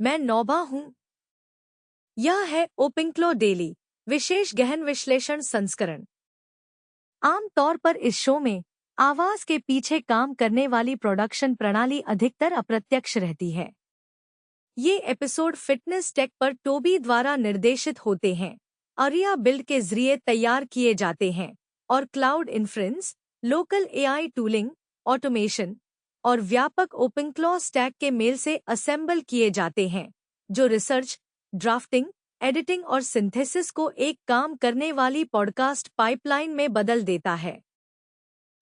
मैं नौबा हूं। यह है ओपिंक्लो डेली विशेष गहन विश्लेषण संस्करण। आमतौर पर इस शो में आवाज के पीछे काम करने वाली प्रोडक्शन प्रणाली अधिकतर अप्रत्यक्ष रहती है। ये एपिसोड फिटनेस टेक पर टोबी द्वारा निर्देशित होते हैं, आरिया बिल्ड के जरिए तैयार किए जाते हैं और cloud inference, local AI tooling, automation और व्यापक ओपनक्लॉ स्टैक के मेल से असेंबल किए जाते हैं, जो रिसर्च, ड्राफ्टिंग, एडिटिंग और सिंथेसिस को एक काम करने वाली पॉडकास्ट पाइपलाइन में बदल देता है।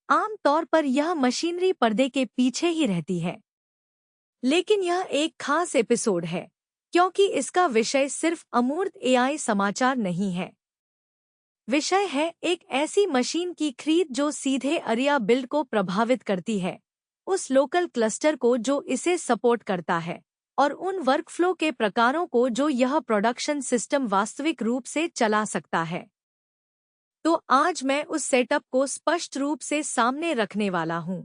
आमतौर पर यह मशीनरी पर्दे के पीछे ही रहती है, लेकिन यह एक खास एपिसोड है क्योंकि इसका विषय सिर्फ अमूर्त एआई समाचार नहीं है। विषय है एक ऐसी मशीन की खरीद जो सीधे आरिया बिल्ड को प्रभावित करती है, उस लोकल क्लस्टर को जो इसे सपोर्ट करता है और उन वर्कफ्लो के प्रकारों को जो यह प्रोडक्शन सिस्टम वास्तविक रूप से चला सकता है। तो आज मैं उस सेटअप को स्पष्ट रूप से सामने रखने वाला हूं।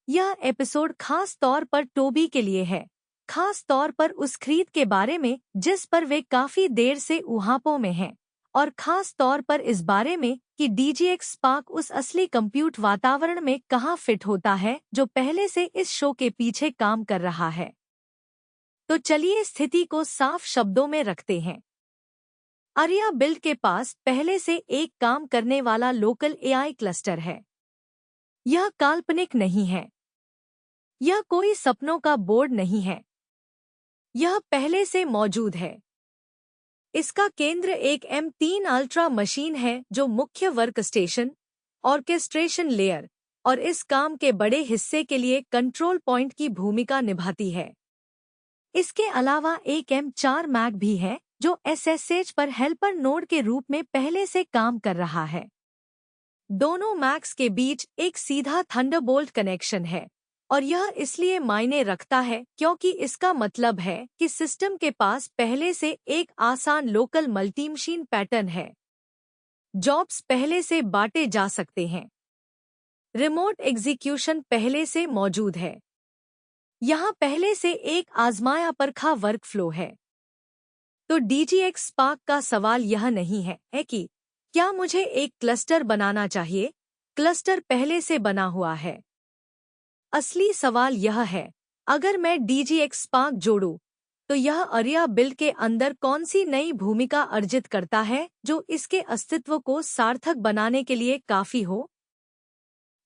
यह एपिसोड खास तौर पर टोबी के लिए है, खास तौर पर उस खरीद के बारे में जिस पर वे काफी देर से ऊहापों में हैं, और खास तौर पर इस बारे में कि DGX स्पार्क उस असली कंप्यूट वातावरण में कहाँ फिट होता है जो पहले से इस शो के पीछे काम कर रहा है। तो चलिए स्थिति को साफ शब्दों में रखते हैं। आरिया बिल्ड के पास पहले से एक काम करने वाला लोकल एआई क्लस्टर है। यह काल्पनिक नहीं है। यह कोई सपनों का बोर्ड नहीं है। यह पहले से मौजूद है। इसका केंद्र एक M3 अल्ट्रा मशीन है जो मुख्य वर्कस्टेशन, ऑर्केस्ट्रेशन लेयर और इस काम के बड़े हिस्से के लिए कंट्रोल पॉइंट की भूमिका निभाती है। इसके अलावा एक M4 मैक भी है जो SSH पर हेल्पर नोड के रूप में पहले से काम कर रहा है। दोनों मैक्स के बीच एक सीधा थंडरबोल्ट कनेक्शन है और यह इसलिए मायने रखता है क्योंकि इसका मतलब है कि सिस्टम के पास पहले से एक आसान लोकल मल्टीमशीन पैटर्न है। जॉब्स पहले से बांटे जा सकते हैं। रिमोट एग्जीक्यूशन पहले से मौजूद है। यहाँ पहले से एक आजमाया परखा वर्कफ्लो है। तो DGX स्पार्क का सवाल यह नहीं है कि क्या मुझे एक क्लस्टर बनाना चाहिए। क्लस्टर पहले से बना हुआ है। असली सवाल यह है, अगर मैं DGX स्पार्क जोड़ूं, तो यह आरिया बिल्ड के अंदर कौन सी नई भूमिका अर्जित करता है जो इसके अस्तित्व को सार्थक बनाने के लिए काफी हो।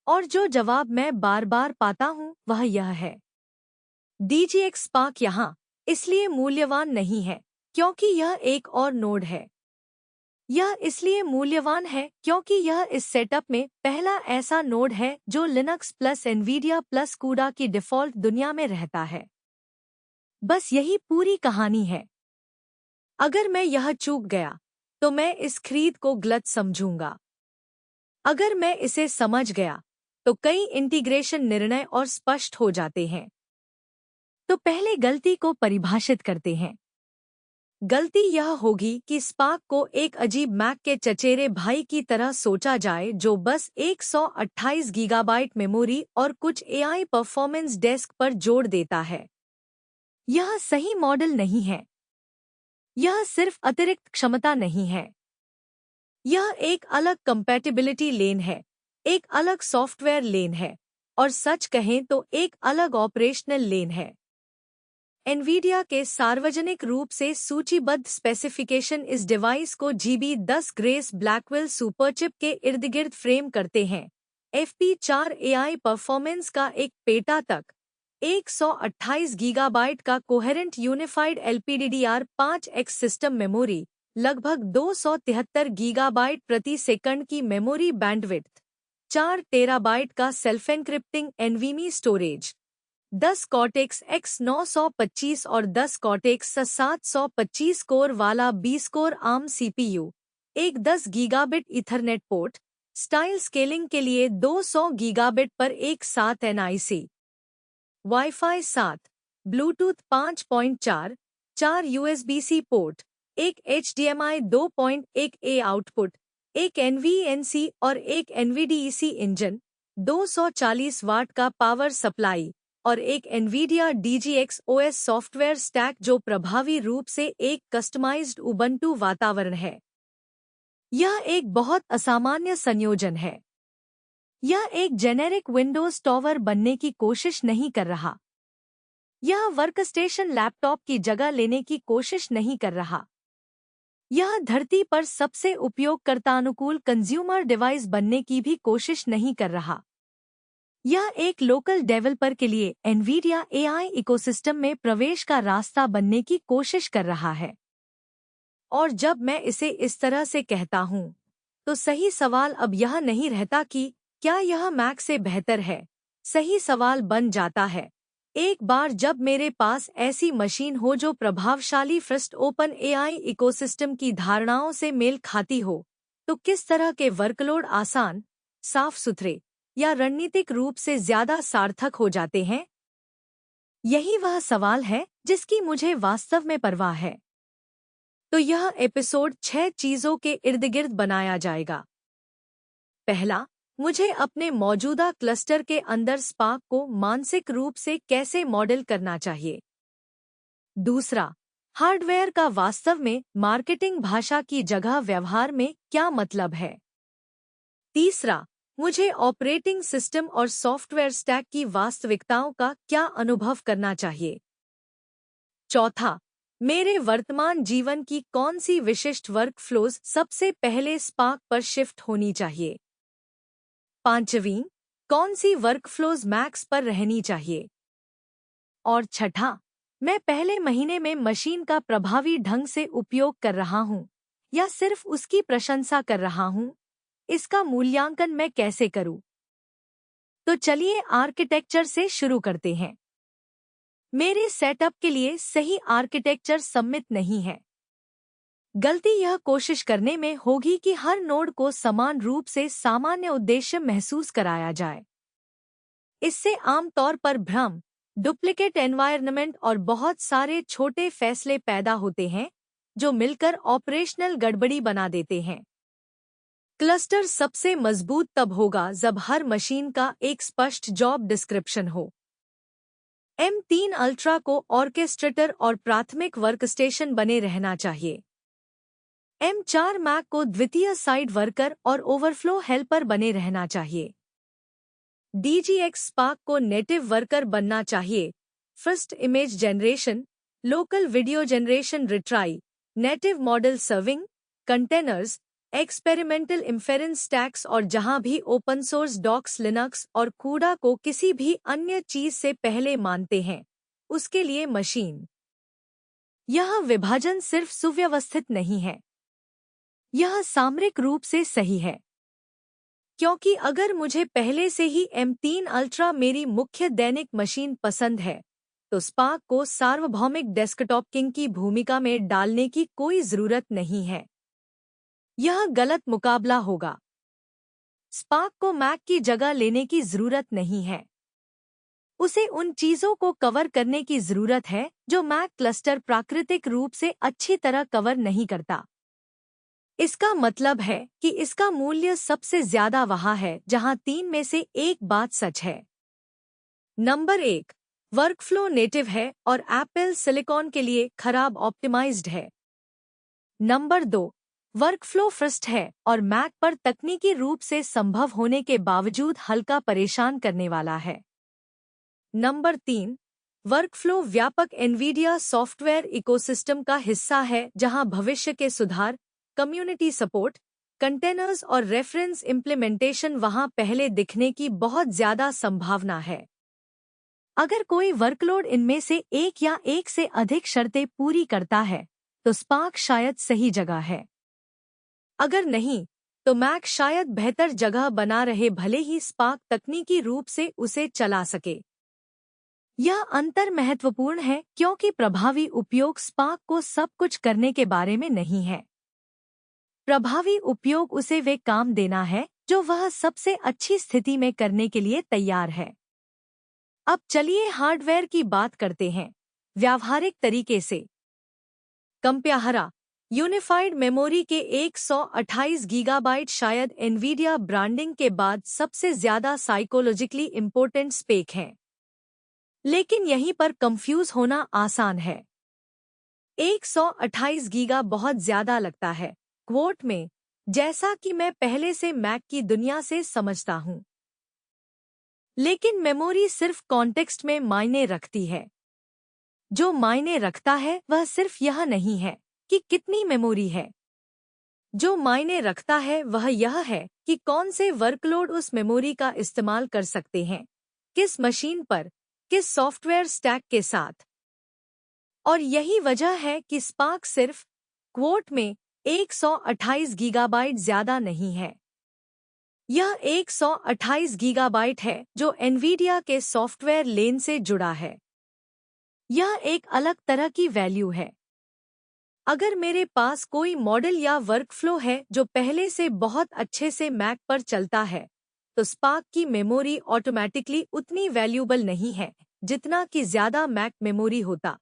और जो जवाब मैं बार बार पाता हूं वह यह है, DGX स्पार्क यहाँ इसलिए मूल्यवान नहीं है क्योंकि यह एक और नोड है। यह इसलिए मूल्यवान है क्योंकि यह इस सेटअप में पहला ऐसा नोड है जो लिनक्स प्लस एनवीडिया प्लस कूडा की डिफ़ॉल्ट दुनिया में रहता है। बस यही पूरी कहानी है। अगर मैं यह चूक गया तो मैं इस खरीद को गलत समझूंगा। अगर मैं इसे समझ गया तो कई इंटीग्रेशन निर्णय और स्पष्ट हो जाते हैं। तो पहले गलती को परिभाषित करते हैं। गलती यह होगी कि स्पार्क को एक अजीब मैक के चचेरे भाई की तरह सोचा जाए जो बस 128 गीगाबाइट मेमोरी और कुछ एआई परफॉर्मेंस डेस्क पर जोड़ देता है। यह सही मॉडल नहीं है। यह सिर्फ अतिरिक्त क्षमता नहीं है। यह एक अलग कंपैटिबिलिटी लेन है, एक अलग सॉफ्टवेयर लेन है और सच कहें तो एक अलग ऑपरेशनल लेन है। एनवीडिया के सार्वजनिक रूप से सूचीबद्ध स्पेसिफिकेशन इस डिवाइस को GB10 ग्रेस ब्लैकवेल सुपरचिप के इर्दगिर्द फ्रेम करते हैं। FP4 एआई परफॉर्मेंस का एक पेटा तक 128 गीगाबाइट का coherent unified LPDDR5X system memory, लगभग 273 गीगाबाइट प्रति सेकंड की मेमोरी बैंडविड्थ, 4 टेराबाइट का self encrypting NVMe storage, 10 cortex X925 और 10 कॉर्टेक्स 725 कोर वाला 20 कोर ARM CPU, एक 10 gigabit Ethernet port, style scaling के लिए 200 गीगाबिट पर एक 7 NIC, wifi 7, Bluetooth 5.4, 4 USB-C port, एक HDMI 2.1A आउटपुट, एक NVENC और एक NVDEC इंजन, 240 वाट का पावर सप्लाई, और एक NVIDIA DGX OS software stack जो प्रभावी रूप से एक कस्टमाइज्ड उबंटू वातावरण है। यह एक बहुत असामान्य संयोजन है। यह एक जेनेरिक विंडोज टॉवर बनने की कोशिश नहीं कर रहा। यह वर्कस्टेशन लैपटॉप की जगह लेने की कोशिश नहीं कर रहा। यह धरती पर सबसे उपयोगकर्ता अनुकूल कंज्यूमर डिवाइस बनने की भी कोशिश नहीं कर रहा। यह एक लोकल डेवलपर के लिए NVIDIA AI इकोसिस्टम में प्रवेश का रास्ता बनने की कोशिश कर रहा है। और जब मैं इसे इस तरह से कहता हूँ, तो सही सवाल अब यह नहीं रहता कि क्या यह मैक से बेहतर है। सही सवाल बन जाता है, एक बार जब मेरे पास ऐसी मशीन हो जो प्रभावशाली फर्स्ट ओपन AI इकोसिस्टम की धारणाओं से मेल खाती हो, तो किस तरह के वर्कलोड आसान, साफ सुथरे या रणनीतिक रूप से ज्यादा सार्थक हो जाते हैं? यही वह सवाल है जिसकी मुझे वास्तव में परवाह है। तो यह एपिसोड 6 चीजों के इर्द-गिर्द बनाया जाएगा। पहला, मुझे अपने मौजूदा क्लस्टर के अंदर स्पार्क को मानसिक रूप से कैसे मॉडल करना चाहिए। दूसरा, हार्डवेयर का वास्तव में मार्केटिंग भाषा की जगह व्यवहार में क्या मतलब है। तीसरा, मुझे ऑपरेटिंग सिस्टम और सॉफ्टवेयर स्टैक की वास्तविकताओं का क्या अनुभव करना चाहिए। चौथा, मेरे वर्तमान जीवन की कौन सी विशिष्ट वर्क फ्लोज सबसे पहले स्पार्क पर शिफ्ट होनी चाहिए। पांचवीं, कौन सी वर्क फ्लोज मैक्स पर रहनी चाहिए। और छठा, मैं पहले महीने में मशीन का प्रभावी ढंग से उपयोग कर रहा हूँ या सिर्फ उसकी प्रशंसा कर रहा हूँ, इसका मूल्यांकन मैं कैसे करूँ। तो चलिए आर्किटेक्चर से शुरू करते हैं। मेरे सेटअप के लिए सही आर्किटेक्चर सम्मित नहीं है। गलती यह कोशिश करने में होगी कि हर नोड को समान रूप से सामान्य उद्देश्य महसूस कराया जाए। इससे आमतौर पर भ्रम, डुप्लीकेट एनवायरनमेंट और बहुत सारे छोटे फैसले पैदा होते हैं जो मिलकर ऑपरेशनल गड़बड़ी बना देते हैं। क्लस्टर सबसे मजबूत तब होगा जब हर मशीन का एक स्पष्ट जॉब डिस्क्रिप्शन हो। M3 अल्ट्रा को ऑर्केस्ट्रेटर और प्राथमिक वर्कस्टेशन बने रहना चाहिए। M4 मैक को द्वितीय साइड वर्कर और ओवरफ्लो हेल्पर बने रहना चाहिए। DGX स्पार्क को नेटिव वर्कर बनना चाहिए। First image generation, local video generation retry, native model serving, containers, experimental inference stacks और जहां भी ओपन सोर्स डॉक्स लिनक्स और कूडा को किसी भी अन्य चीज से पहले मानते हैं, उसके लिए मशीन। यह विभाजन सिर्फ सुव्यवस्थित नहीं है, यह सामरिक रूप से सही है। क्योंकि अगर मुझे पहले से ही M3 अल्ट्रा मेरी मुख्य दैनिक मशीन पसंद है, तो स्पार्क को सार्वभौमिक डेस्कटॉप किंग की भूमिका में डालने की कोई जरूरत नहीं है। यह गलत मुकाबला होगा। स्पार्क को मैक की जगह लेने की जरूरत नहीं है। उसे उन चीजों को कवर करने की जरूरत है जो मैक क्लस्टर प्राकृतिक रूप से अच्छी तरह कवर नहीं करता। इसका मतलब है कि इसका मूल्य सबसे ज्यादा वहाँ है जहाँ 3 में से एक बात सच है। नंबर 1, वर्कफ्लो नेटिव है और एप्पल सिलिकॉन के लिए खराब ऑप्टिमाइज्ड है। नंबर 2, वर्कफ्लो फर्स्ट है और मैक पर तकनीकी रूप से संभव होने के बावजूद हल्का परेशान करने वाला है। नंबर 3, वर्कफ्लो व्यापक NVIDIA सॉफ्टवेयर इकोसिस्टम का हिस्सा है जहां भविष्य के सुधार, कम्युनिटी सपोर्ट, कंटेनर्स और रेफरेंस इम्प्लीमेंटेशन वहां पहले दिखने की बहुत ज्यादा संभावना है। अगर कोई वर्कलोड इनमें से एक या एक से अधिक शर्तें पूरी करता है, तो स्पार्क शायद सही जगह है। अगर नहीं, तो मैक शायद बेहतर जगह बना रहे भले ही स्पार्क तकनीकी रूप से उसे चला सके। यह अंतर महत्वपूर्ण है क्योंकि प्रभावी उपयोग स्पार्क को सब कुछ करने के बारे में नहीं है। प्रभावी उपयोग उसे वे काम देना है जो वह सबसे अच्छी स्थिति में करने के लिए तैयार है। अब चलिए हार्डवेयर की बात करते हैं, व्यावहारिक तरीके से। कंप्याहरा यूनिफाइड मेमोरी के 128 गीगाबाइट शायद NVIDIA ब्रांडिंग के बाद सबसे ज्यादा साइकोलॉजिकली इम्पोर्टेंट स्पेक हैं। लेकिन यहीं पर कंफ्यूज होना आसान है। 128 गीगा बहुत ज्यादा लगता है क्वोट में, जैसा कि मैं पहले से मैक की दुनिया से समझता हूं। लेकिन मेमोरी सिर्फ कॉन्टेक्स्ट में मायने रखती है। जो मायने रखता है वह सिर्फ यह नहीं है कि कितनी मेमोरी है। जो मायने रखता है वह यह है कि कौन से वर्कलोड उस मेमोरी का इस्तेमाल कर सकते हैं, किस मशीन पर, किस सॉफ्टवेयर स्टैक के साथ। और यही वजह है कि स्पार्क सिर्फ क्वोट में 128 गीगाबाइट ज्यादा नहीं है। यह 128 गीगाबाइट है जो एनवीडिया के सॉफ्टवेयर लेन से जुड़ा है। यह एक अलग तरह की वैल्यू है। अगर मेरे पास कोई मॉडल या वर्कफ्लो है जो पहले से बहुत अच्छे से मैक पर चलता है, तो स्पार्क की मेमोरी ऑटोमैटिकली उतनी वैल्यूबल नहीं है जितना कि ज्यादा मैक मेमोरी होता।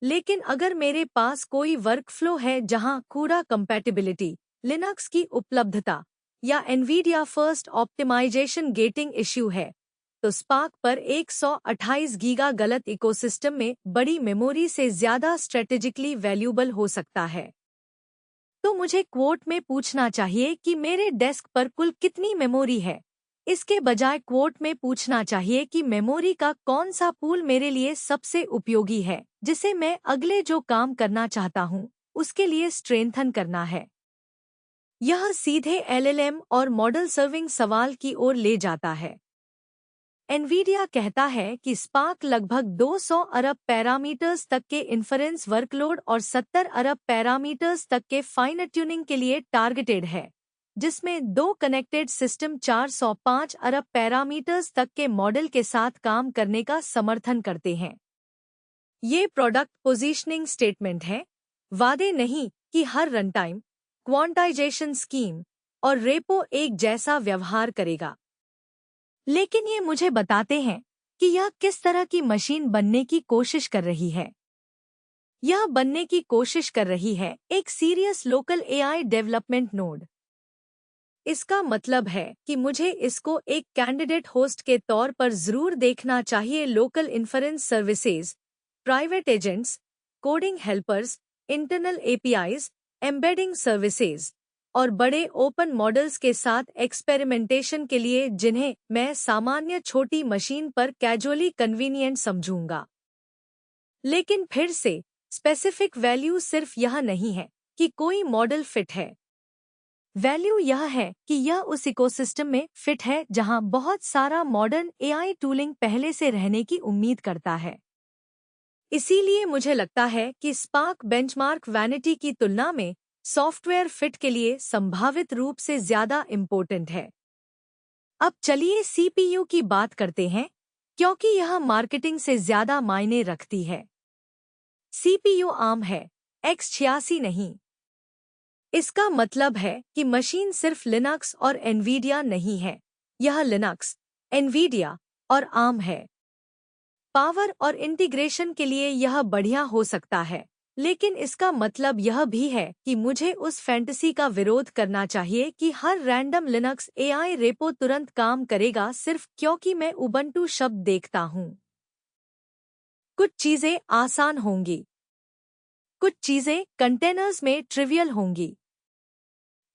लेकिन अगर मेरे पास कोई वर्कफ्लो है जहां कूड़ा कंपैटिबिलिटी, लिनक्स की उपलब्धता या Nvidia first optimization getting issue है, तो स्पार्क पर 128 गीगा गलत इकोसिस्टम में बड़ी मेमोरी से ज्यादा स्ट्रेटेजिकली वैल्यूबल हो सकता है। तो मुझे क्वोट में पूछना चाहिए कि मेरे डेस्क पर कुल कितनी मेमोरी है, इसके बजाय क्वोट में पूछना चाहिए कि मेमोरी का कौन सा पूल मेरे लिए सबसे उपयोगी है, जिसे मैं अगले जो काम करना चाहता हूं उसके लिए स्ट्रेंथन करना है। यह सीधे एलएलएम और मॉडल सर्विंग सवाल की ओर ले जाता है। एनवीडिया कहता है कि स्पार्क लगभग 200 अरब पैरामीटर्स तक के इन्फरेंस वर्कलोड और 70 अरब पैरामीटर्स तक के फाइन ट्यूनिंग के लिए टारगेटेड है, जिसमें दो कनेक्टेड सिस्टम 405 अरब पैरामीटर्स तक के मॉडल के साथ काम करने का समर्थन करते हैं। ये प्रोडक्ट पोजीशनिंग स्टेटमेंट है, वादे नहीं कि हर रनटाइम, क्वांटाइजेशन स्कीम और रेपो एक जैसा व्यवहार करेगा। लेकिन ये मुझे बताते हैं कि यह किस तरह की मशीन बनने की कोशिश कर रही है। यह बनने की कोशिश कर रही है एक serious local AI development node. इसका मतलब है कि मुझे इसको एक कैंडिडेट होस्ट के तौर पर जरूर देखना चाहिए। Local inference services, private agents, coding helpers, internal APIs, embedding services और बड़े ओपन मॉडल्स के साथ एक्सपेरिमेंटेशन के लिए जिन्हें मैं सामान्य छोटी मशीन पर कैजुअली कन्वीनियंट समझूंगा। लेकिन फिर से स्पेसिफिक वैल्यू सिर्फ यह नहीं है कि कोई मॉडल फिट है। वैल्यू यह है कि यह उस इकोसिस्टम में फिट है जहां बहुत सारा मॉडर्न एआई टूलिंग पहले से रहने की उम्मीद करता है। इसीलिए मुझे लगता है कि स्पार्क बेंचमार्क वैनिटी की तुलना में सॉफ्टवेयर फिट के लिए संभावित रूप से ज्यादा इम्पोर्टेंट है। अब चलिए सीपीयू की बात करते हैं, क्योंकि यह मार्केटिंग से ज्यादा मायने रखती है। सीपीयू आर्म है, x86 नहीं। इसका मतलब है कि मशीन सिर्फ लिनक्स और एनवीडिया नहीं है, यह लिनक्स, एनवीडिया और आर्म है। पावर और इंटीग्रेशन के लिए यह बढ़िया हो सकता है, लेकिन इसका मतलब यह भी है कि मुझे उस फैंटेसी का विरोध करना चाहिए कि हर रैंडम लिनक्स एआई रेपो तुरंत काम करेगा सिर्फ क्योंकि मैं उबंटू शब्द देखता हूँ। कुछ चीजें आसान होंगी, कुछ चीजें कंटेनर्स में ट्रिवियल होंगी,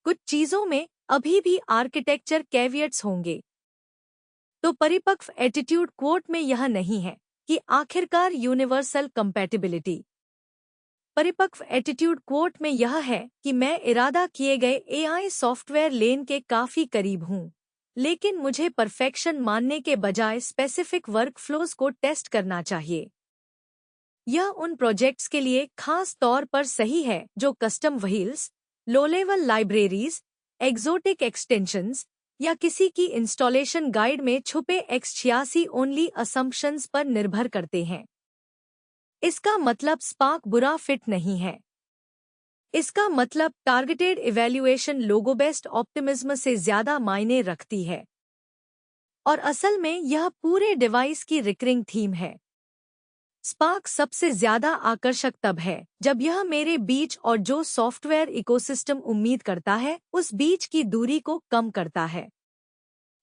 कुछ चीजों में अभी भी आर्किटेक्चर कैवियट्स होंगे। तो परिपक्व एटीट्यूड क्वोट में यह नहीं है कि आखिरकार यूनिवर्सल कंपैटिबिलिटी। परिपक्व एटीट्यूड क्वोट में यह है कि मैं इरादा किए गए एआई सॉफ्टवेयर लेन के काफी करीब हूं, लेकिन मुझे परफेक्शन मानने के बजाय स्पेसिफिक वर्कफ्लोज को टेस्ट करना चाहिए। यह उन प्रोजेक्ट्स के लिए खास तौर पर सही है जो custom wheels, low level libraries, exotic extensions या किसी की इंस्टॉलेशन गाइड में छुपे x86 ओनली असम्पशंस पर निर्भर करते हैं। इसका मतलब स्पार्क बुरा फिट नहीं है। इसका मतलब टारगेटेड इवैल्यूएशन लोगोबेस्ट ऑप्टिमिज्म से ज्यादा मायने रखती है। और असल में यह पूरे डिवाइस की रिकरिंग थीम है। स्पार्क सबसे ज्यादा आकर्षक तब है जब यह मेरे बीच और जो सॉफ्टवेयर इकोसिस्टम उम्मीद करता है उस बीच की दूरी को कम करता है,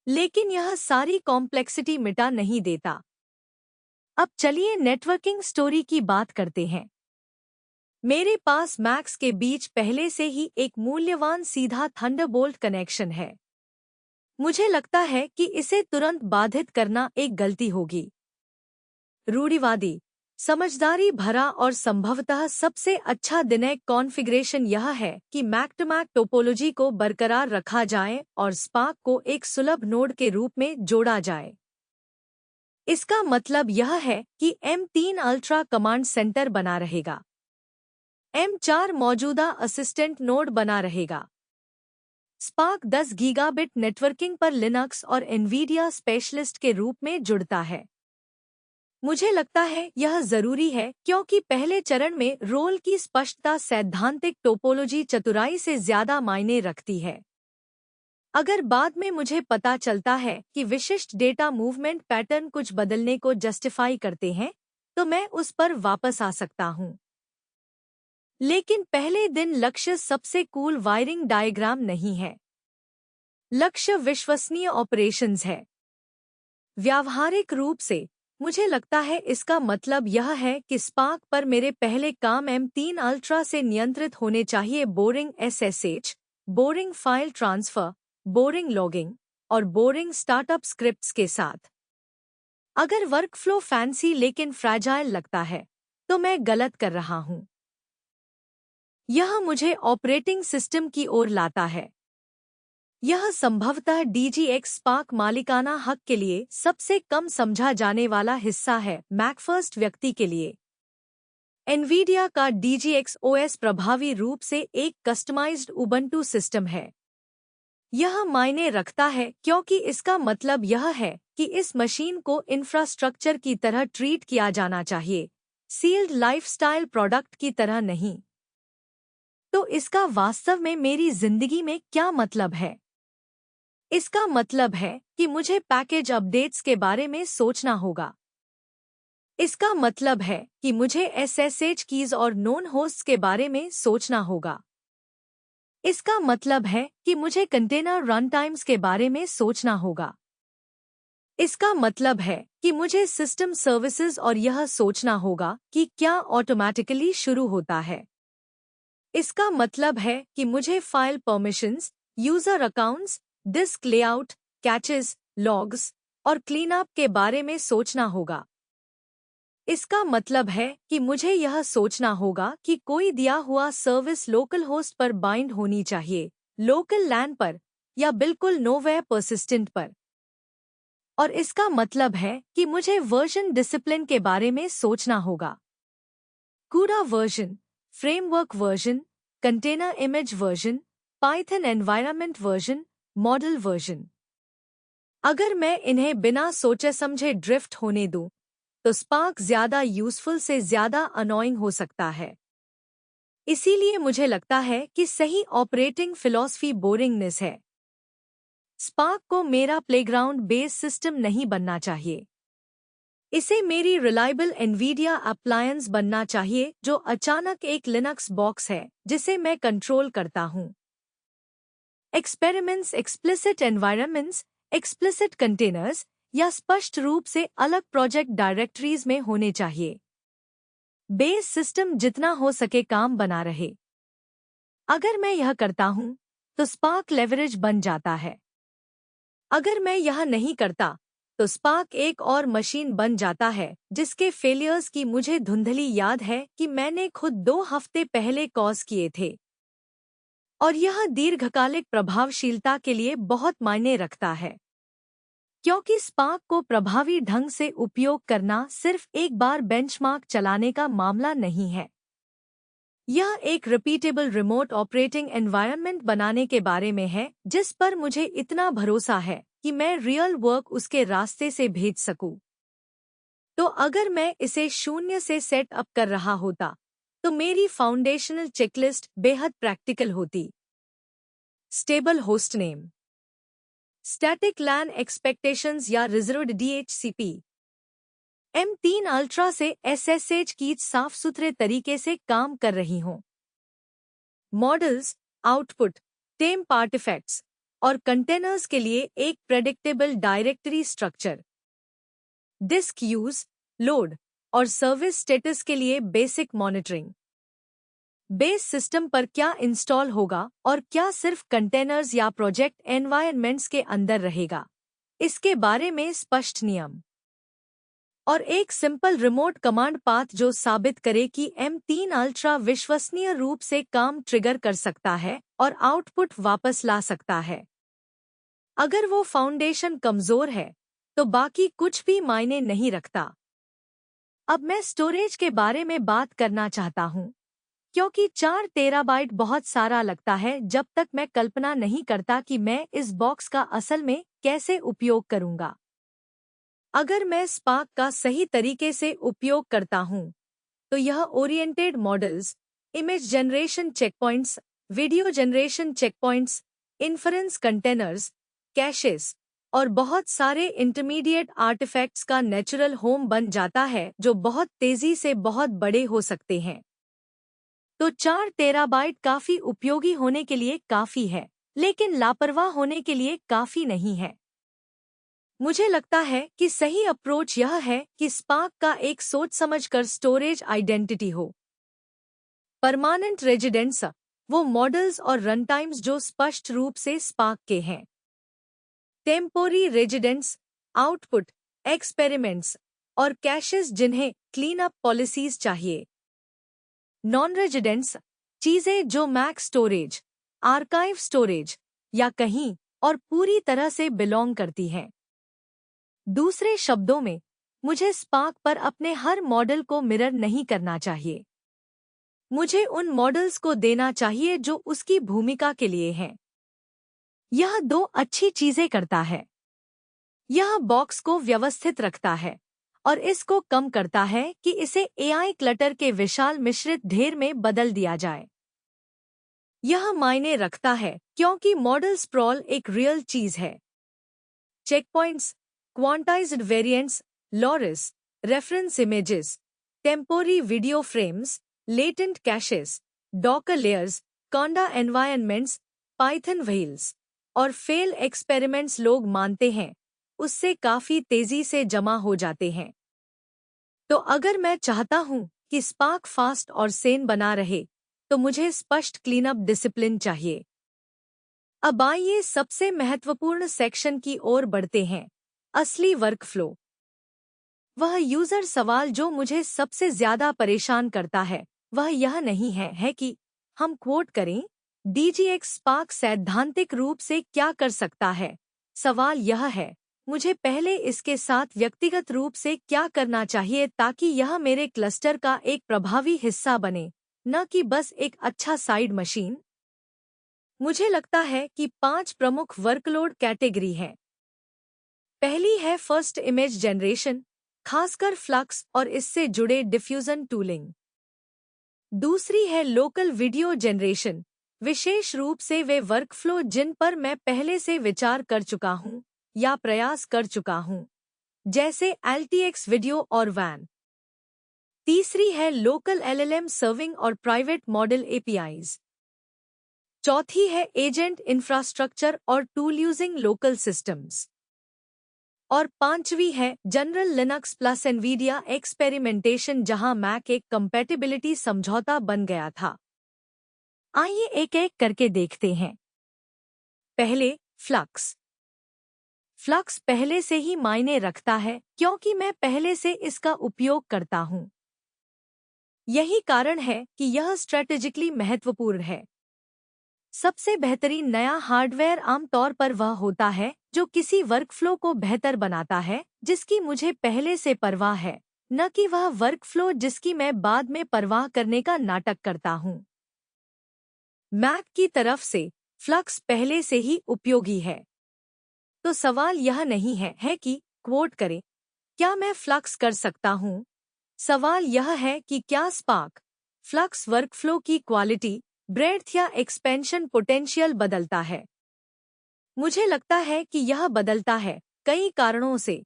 लेकिन यह सारी कॉम्प्लेक्सिटी मिटा नहीं देता। अब चलिए नेटवर्किंग स्टोरी की बात करते हैं। मेरे पास मैक्स के बीच पहले से ही एक मूल्यवान सीधा थंडरबोल्ट कनेक्शन है। मुझे लगता है कि इसे तुरंत बाधित करना एक गलती होगी। रूढ़िवादी, समझदारी भरा और संभवतः सबसे अच्छा दिनैक कॉन्फ़िगरेशन यह है कि मैक टू मैक टोपोलॉजी को बरकरार रखा जाए और स्पार्क को एक सुलभ नोड के रूप में जोड़ा जाए। इसका मतलब यह है कि M3 अल्ट्रा कमांड सेंटर बना रहेगा। M4 मौजूदा असिस्टेंट नोड बना रहेगा। स्पार्क 10 गीगाबिट नेटवर्किंग पर लिनक्स और एनवीडिया स्पेशलिस्ट के रूप में जुड़ता है। मुझे लगता है यह जरूरी है क्योंकि पहले चरण में रोल की स्पष्टता सैद्धांतिक टोपोलॉजी चतुराई से ज्यादा मायने रखती है। अगर बाद में मुझे पता चलता है कि विशिष्ट डेटा मूवमेंट पैटर्न कुछ बदलने को जस्टिफाई करते हैं, तो मैं उस पर वापस आ सकता हूं। लेकिन पहले दिन लक्ष्य सबसे कूल वायरिंग डायग्राम नहीं है। लक्ष्य विश्वसनीय ऑपरेशंस है। व्यावहारिक रूप से मुझे लगता है इसका मतलब यह है कि स्पार्क पर मेरे पहले काम M3 अल्ट्रा से नियंत्रित होने चाहिए। Boring SSH, boring file transfer, boring logging और बोरिंग स्टार्टअप स्क्रिप्ट्स के साथ। अगर वर्कफ्लो फैंसी लेकिन फ्रैजाइल लगता है, तो मैं गलत कर रहा हूं। यह मुझे ऑपरेटिंग सिस्टम की ओर लाता है। यह संभवतः DGX स्पार्क मालिकाना हक के लिए सबसे कम समझा जाने वाला हिस्सा है। मैकफर्स्ट व्यक्ति के लिए एनवीडिया का DGX OS प्रभावी रूप से एक कस्टमाइज्ड उबंटू सिस्टम है। यह मायने रखता है क्योंकि इसका मतलब यह है कि इस मशीन को इंफ्रास्ट्रक्चर की तरह ट्रीट किया जाना चाहिए, सील्ड लाइफस्टाइल प्रोडक्ट की तरह नहीं। तो इसका वास्तव में मेरी जिंदगी में क्या मतलब है? इसका मतलब है कि मुझे पैकेज अपडेट्स के बारे में सोचना होगा। इसका मतलब है कि मुझे SSH कीज और नोन होस्ट्स के बारे में सोचना होगा। इसका मतलब है कि मुझे कंटेनर रन टाइम्स के बारे में सोचना होगा। इसका मतलब है कि मुझे सिस्टम सर्विसेज और यह सोचना होगा कि क्या ऑटोमैटिकली शुरू होता है। इसका मतलब है कि मुझे file permissions, user accounts, disk layout, caches, logs और क्लीनअप के बारे में सोचना होगा। इसका मतलब है कि मुझे यह सोचना होगा कि कोई दिया हुआ सर्विस लोकल होस्ट पर बाइंड होनी चाहिए, लोकल लैन पर या बिल्कुल नोवेयर परसिस्टेंट पर। और इसका मतलब है कि मुझे वर्जन डिसिप्लिन के बारे में सोचना होगा। कूड़ा version, framework version, container image version, Python environment version, model version. अगर मैं इन्हें बिना सोचे समझे ड्रिफ्ट होने दूं, तो स्पार्क ज्यादा यूजफुल से ज्यादा अनोइंग हो सकता है। इसीलिए मुझे लगता है कि सही ऑपरेटिंग फिलॉसफी बोरिंगनेस है। स्पार्क को मेरा प्लेग्राउंड बेस सिस्टम नहीं बनना चाहिए। इसे मेरी रिलायबल एनवीडिया अप्लायंस बनना चाहिए जो अचानक एक लिनक्स बॉक्स है जिसे मैं कंट्रोल करता हूं। Experiments explicit environments, explicit containers या स्पष्ट रूप से अलग प्रोजेक्ट डायरेक्टरीज में होने चाहिए। बेस सिस्टम जितना हो सके काम बना रहे। अगर मैं यह करता हूं, तो स्पार्क लेवरेज बन जाता है। अगर मैं यह नहीं करता, तो स्पार्क एक और मशीन बन जाता है जिसके फेलियर्स की मुझे धुंधली याद है कि मैंने खुद 2 हफ्ते पहले कॉज किए थे। और यह दीर्घकालिक प्रभावशीलता के लिए बहुत मायने रखता है, क्योंकि स्पार्क को प्रभावी ढंग से उपयोग करना सिर्फ एक बार बेंचमार्क चलाने का मामला नहीं है। यह एक रिपीटेबल रिमोट ऑपरेटिंग एनवायरनमेंट बनाने के बारे में है जिस पर मुझे इतना भरोसा है कि मैं रियल वर्क उसके रास्ते से भेज सकूं। तो अगर मैं इसे 0 से सेट अप कर रहा होता, तो मेरी फाउंडेशनल चेकलिस्ट बेहद प्रैक्टिकल होती। Stable host name, static LAN expectations या रिजर्व्ड DHCP। M3 अल्ट्रा से SSH कीज साफ सुथरे तरीके से काम कर रही हों। मॉडल्स, आउटपुट, टेम्प आर्टिफैक्ट्स और कंटेनर्स के लिए एक predictable directory structure. Disk use, load और सर्विस स्टेटस के लिए बेसिक मॉनिटरिंग। बेस सिस्टम पर क्या इंस्टॉल होगा और क्या सिर्फ कंटेनर्स या प्रोजेक्ट एनवायरनमेंट्स के अंदर रहेगा, इसके बारे में स्पष्ट नियम। और एक सिंपल रिमोट कमांड पाथ जो साबित करे कि M3 अल्ट्रा विश्वसनीय रूप से काम ट्रिगर कर सकता है और आउटपुट वापस ला सकता है। अगर वो फाउंडेशन कमजोर है तो बाकी कुछ भी मायने नहीं रखता। अब मैं स्टोरेज के बारे में बात करना चाहता हूँ, क्योंकि 4 टेराबाइट बहुत सारा लगता है जब तक मैं कल्पना नहीं करता कि मैं इस बॉक्स का असल में कैसे उपयोग करूँगा। अगर मैं स्पार्क का सही तरीके से उपयोग करता हूँ, तो यह oriented models, image generation checkpoints, video generation checkpoints, inference containers, caches और बहुत सारे इंटरमीडिएट आर्टिफैक्ट्स का नेचुरल होम बन जाता है जो बहुत तेजी से बहुत बड़े हो सकते हैं। तो 4 टेराबाइट काफी उपयोगी होने के लिए काफी है, लेकिन लापरवाह होने के लिए काफी नहीं है। मुझे लगता है कि सही अप्रोच यह है कि स्पार्क का एक सोच समझकर स्टोरेज आइडेंटिटी हो। परमानेंट रेजिडेंस, वो मॉडल्स और रन टाइम्स जो स्पष्ट रूप से स्पार्क के हैं। टेम्पोरी रेजिडेंस, आउटपुट, एक्सपेरिमेंट्स और कैशेस जिन्हें क्लीन अप पॉलिसीज चाहिए। नॉन रेजिडेंस, चीजें जो मैक स्टोरेज, आर्काइव स्टोरेज या कहीं और पूरी तरह से बिलोंग करती हैं। दूसरे शब्दों में, मुझे स्पार्क पर अपने हर मॉडल को मिरर नहीं करना चाहिए। मुझे उन मॉडल्स को देना चाहिए जो उसकी भूमिका के लिए हैं। यह 2 अच्छी चीजें करता है। यह बॉक्स को व्यवस्थित रखता है और इसको कम करता है कि इसे एआई क्लटर के विशाल मिश्रित ढेर में बदल दिया जाए। यह मायने रखता है क्योंकि मॉडल स्प्रॉल एक रियल चीज है। Checkpoints, quantised variants, LoRAs, reference images, temporary video frames, latent caches, Docker layers, Conda environments, Python wheels और फेल एक्सपेरिमेंट्स लोग मानते हैं उससे काफी तेजी से जमा हो जाते हैं। तो अगर मैं चाहता हूं कि स्पार्क फास्ट और सेन बना रहे, तो मुझे स्पष्ट क्लीनअप डिसिप्लिन चाहिए। अब आइए सबसे महत्वपूर्ण सेक्शन की ओर बढ़ते हैं, असली वर्कफ्लो। वह यूजर सवाल जो मुझे सबसे ज्यादा परेशान करता है वह यह नहीं है कि हम क्वोट करें, डीजीएक्स स्पार्क सैद्धांतिक रूप से क्या कर सकता है। सवाल यह है, मुझे पहले इसके साथ व्यक्तिगत रूप से क्या करना चाहिए ताकि यह मेरे क्लस्टर का एक प्रभावी हिस्सा बने, न कि बस एक अच्छा साइड मशीन। मुझे लगता है कि 5 प्रमुख वर्कलोड कैटेगरी हैं। पहली है फर्स्ट इमेज जनरेशन, खासकर फ्लक्स और इससे जुड़े डिफ्यूजन टूलिंग। दूसरी है लोकल वीडियो जनरेशन, विशेष रूप से वे वर्कफ्लो जिन पर मैं पहले से विचार कर चुका हूं या प्रयास कर चुका हूं, जैसे एलटीएक्स वीडियो और वैन। तीसरी है लोकल एलएलएम सर्विंग और प्राइवेट मॉडल एपीआईज। चौथी है एजेंट इंफ्रास्ट्रक्चर और टूल यूजिंग लोकल सिस्टम्स। और पांचवी है general Linux plus Nvidia experimentation, जहां मैक एक कंपैटिबिलिटी समझौता बन गया था। आइए एक एक करके देखते हैं। पहले फ्लक्स। फ्लक्स पहले से ही मायने रखता है क्योंकि मैं पहले से इसका उपयोग करता हूं। यही कारण है कि यह स्ट्रेटेजिकली महत्वपूर्ण है। सबसे बेहतरीन नया हार्डवेयर आमतौर पर वह होता है जो किसी वर्कफ्लो को बेहतर बनाता है जिसकी मुझे पहले से परवाह है, न कि वह वर्कफ्लो जिसकी मैं बाद में परवाह करने का नाटक करता हूं। मैक की तरफ से फ्लक्स पहले से ही उपयोगी है। तो सवाल यह नहीं है कि क्वोट करें, क्या मैं फ्लक्स कर सकता हूं? सवाल यह है कि क्या स्पार्क फ्लक्स वर्कफ्लो की क्वालिटी, ब्रेड्थ या एक्सपेंशन पोटेंशियल बदलता है? मुझे लगता है कि यह बदलता है, कई कारणों से।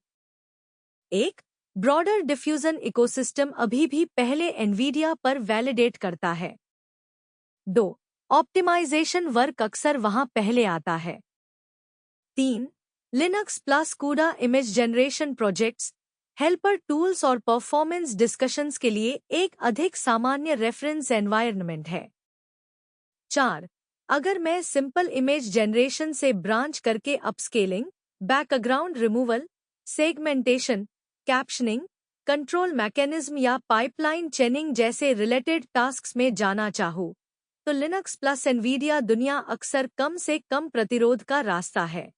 1. ब्रॉडर डिफ्यूजन इकोसिस्टम अभी भी पहले एनवीडिया पर वैलिडेट करता है। 2. ऑप्टिमाइजेशन वर्क अक्सर वहां पहले आता है। 3. लिनक्स प्लस कूडा image generation projects, helper tools और परफॉर्मेंस डिस्कशंस के लिए एक अधिक सामान्य रेफरेंस एनवायरनमेंट है। 4. अगर मैं सिंपल इमेज जनरेशन से ब्रांच करके upscaling, background removal, segmentation, captioning, control mechanism या पाइपलाइन चेनिंग जैसे रिलेटेड टास्क्स में जाना चाहूँ, तो लिनक्स प्लस एनवीडिया दुनिया अक्सर कम से कम प्रतिरोध का रास्ता है।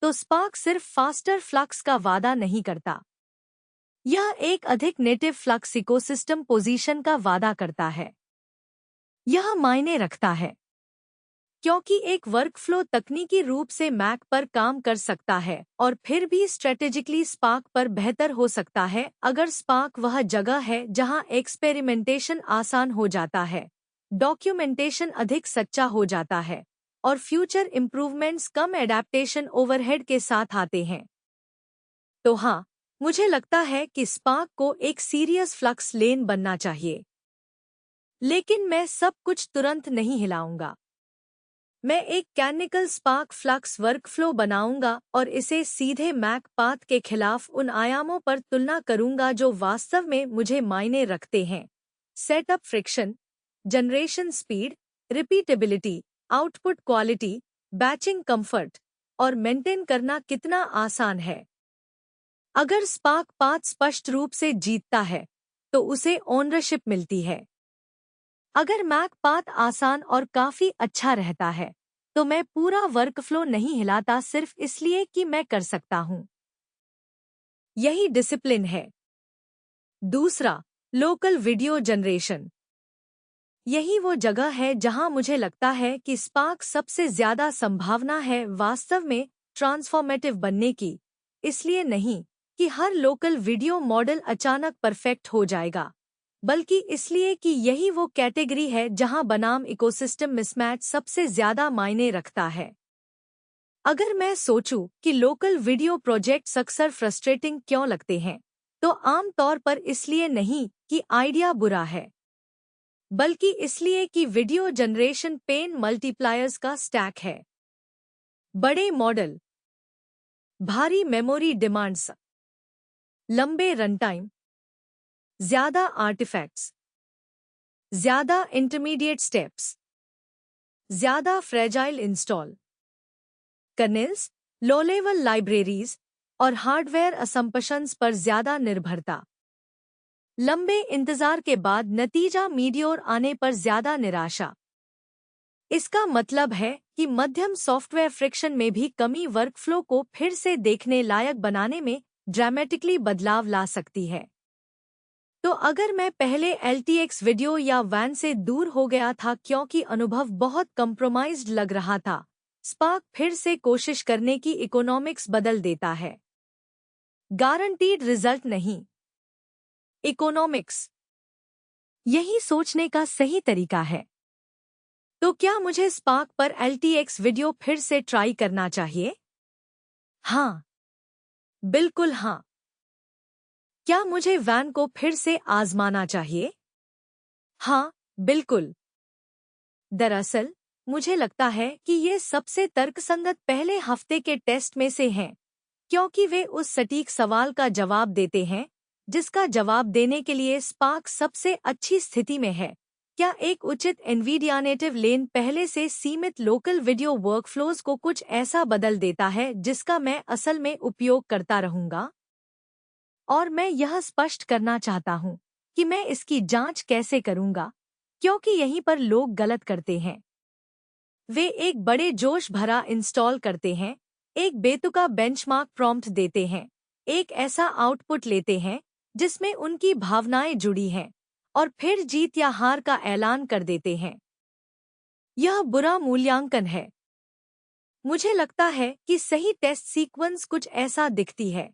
तो स्पार्क सिर्फ फास्टर फ्लक्स का वादा नहीं करता, यह एक अधिक नेटिव फ्लक्स इकोसिस्टम पोजीशन का वादा करता है। यह मायने रखता है क्योंकि एक वर्कफ्लो तकनीकी रूप से मैक पर काम कर सकता है और फिर भी स्ट्रेटेजिकली स्पार्क पर बेहतर हो सकता है अगर स्पार्क वह जगह है जहां एक्सपेरिमेंटेशन आसान हो जाता है, डॉक्यूमेंटेशन अधिक सच्चा हो जाता है और फ्यूचर इम्प्रूवमेंट्स कम एडेप्टेशन ओवरहेड के साथ आते हैं। तो हाँ, मुझे लगता है कि स्पार्क को एक सीरियस फ्लक्स लेन बनना चाहिए, लेकिन मैं सब कुछ तुरंत नहीं हिलाऊंगा। मैं एक कैनिकल स्पार्क फ्लक्स वर्कफ्लो बनाऊंगा और इसे सीधे मैक पाथ के खिलाफ उन आयामों पर तुलना करूंगा जो वास्तव में मुझे मायने रखते हैं: setup friction, generation speed, repeatability, output quality, batching comfort और मेंटेन करना कितना आसान है। अगर स्पार्क पाथ स्पष्ट रूप से जीतता है तो उसे ओनरशिप मिलती है। अगर मैक पाथ आसान और काफी अच्छा रहता है तो मैं पूरा वर्कफ्लो नहीं हिलाता सिर्फ इसलिए कि मैं कर सकता हूं। यही डिसिप्लिन है। दूसरा, लोकल वीडियो जनरेशन। यही वो जगह है जहां मुझे लगता है कि स्पार्क सबसे ज्यादा संभावना है वास्तव में ट्रांसफॉर्मेटिव बनने की, इसलिए नहीं कि हर लोकल वीडियो मॉडल अचानक परफेक्ट हो जाएगा, बल्कि इसलिए कि यही वो कैटेगरी है जहां बनाम इकोसिस्टम मिसमैच सबसे ज्यादा मायने रखता है। अगर मैं सोचूं कि लोकल वीडियो प्रोजेक्ट्स अक्सर फ्रस्ट्रेटिंग क्यों लगते हैं, तो आम तौर पर इसलिए नहीं कि आइडिया बुरा है, बल्कि इसलिए कि वीडियो जनरेशन पेन मल्टीप्लायर्स का स्टैक है। बड़े मॉडल, भारी मेमोरी डिमांड्स, लंबे रनटाइम, ज्यादा आर्टिफैक्ट्स, ज्यादा इंटरमीडिएट स्टेप्स, ज्यादा fragile install, kernels, low level libraries और हार्डवेयर असम्पशंस पर ज्यादा निर्भरता, लंबे इंतजार के बाद नतीजा मीडियोर आने पर ज्यादा निराशा। इसका मतलब है कि मध्यम सॉफ्टवेयर फ्रिक्शन में भी कमी वर्कफ्लो को फिर से देखने लायक बनाने में ड्रामेटिकली बदलाव ला सकती है। तो अगर मैं पहले LTX वीडियो या वैन से दूर हो गया था क्योंकि अनुभव बहुत कंप्रोमाइज्ड लग रहा था, स्पार्क फिर से कोशिश करने की इकोनॉमिक्स बदल देता है। गारंटीड रिजल्ट नहीं, इकोनॉमिक्स। यही सोचने का सही तरीका है। तो क्या मुझे स्पार्क पर LTX वीडियो फिर से ट्राई करना चाहिए? हाँ, बिल्कुल हाँ। क्या मुझे वैन को फिर से आजमाना चाहिए? हाँ, बिल्कुल। दरअसल, मुझे लगता है कि ये सबसे तर्कसंगत पहले हफ्ते के टेस्ट में से हैं, क्योंकि वे उस सटीक सवाल का जवाब देते हैं जिसका जवाब देने के लिए स्पार्क सबसे अच्छी स्थिति में है। क्या एक उचित एनवीडिया नेटिव लेन पहले से सीमित लोकल वीडियो वर्कफ्लोज को कुछ ऐसा बदल देता है जिसका मैं असल में उपयोग करता रहूंगा? और मैं यह स्पष्ट करना चाहता हूं कि मैं इसकी जांच कैसे करूंगा, क्योंकि यहीं पर लोग गलत करते हैं। वे एक बड़े जोश भरा इंस्टॉल करते हैं, एक बेतुका बेंचमार्क प्रॉम्प्ट देते हैं, एक ऐसा आउटपुट लेते हैं जिसमें उनकी भावनाएं जुड़ी हैं, और फिर जीत या हार का ऐलान कर देते हैं। यह बुरा मूल्यांकन है। मुझे लगता है कि सही टेस्ट सीक्वेंस कुछ ऐसा दिखती है।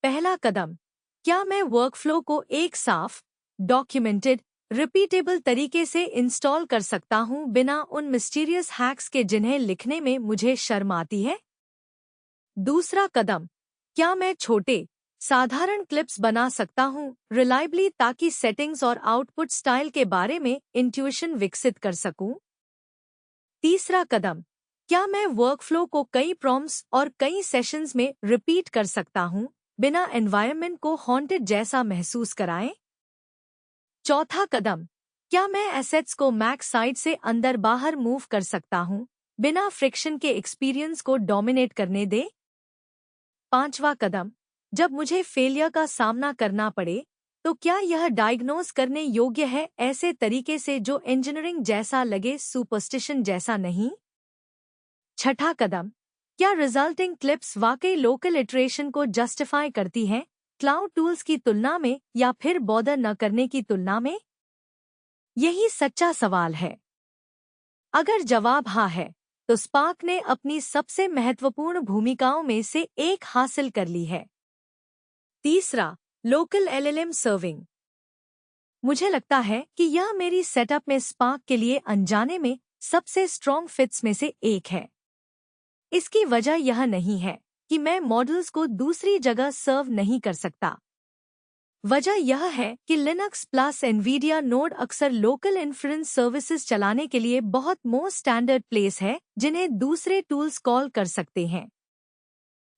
पहला कदम, क्या मैं वर्कफ्लो को एक साफ, डॉक्यूमेंटेड, रिपीटेबल तरीके से इंस्टॉल कर सकता हूं बिना उन मिस्टीरियस हैक्स के जिन्हें लिखने में मुझे शर्म आती है? दूसरा कदम, क्या मैं छोटे, साधारण क्लिप्स बना सकता हूं रिलायबली ताकि सेटिंग्स और आउटपुट स्टाइल के बारे में इंट्यूशन विकसित कर सकूं? तीसरा कदम, क्या मैं वर्कफ्लो को कई प्रॉम्प्ट्स और कई सेशंस में रिपीट कर सकता हूं बिना एनवायरनमेंट को हॉन्टेड जैसा महसूस कराएं। चौथा कदम, क्या मैं एसेट्स को मैक साइड से अंदर बाहर मूव कर सकता हूं, बिना फ्रिक्शन के एक्सपीरियंस को डोमिनेट करने दे। पांचवा कदम, जब मुझे फेलियर का सामना करना पड़े तो क्या यह डायग्नोज करने योग्य है, ऐसे तरीके से जो इंजीनियरिंग जैसा लगे, सुपरस्टिशन जैसा नहीं। छठा कदम, क्या रिजल्टिंग क्लिप्स वाकई लोकल इटरेशन को जस्टिफाई करती हैं, क्लाउड टूल्स की तुलना में या फिर बॉदर न करने की तुलना में? यही सच्चा सवाल है। अगर जवाब हाँ है तो स्पार्क ने अपनी सबसे महत्वपूर्ण भूमिकाओं में से एक हासिल कर ली है। तीसरा, लोकल एलएलएम सर्विंग। मुझे लगता है कि यह मेरी सेटअप में स्पार्क के लिए अनजाने में सबसे स्ट्रॉन्ग फिट्स में से एक है। इसकी वजह यह नहीं है कि मैं मॉडल्स को दूसरी जगह सर्व नहीं कर सकता। वजह यह है कि लिनक्स प्लस एनवीडिया नोड अक्सर लोकल इन्फ्रेंस सर्विसेज चलाने के लिए बहुत मोस्ट स्टैंडर्ड प्लेस है जिन्हें दूसरे टूल्स कॉल कर सकते हैं।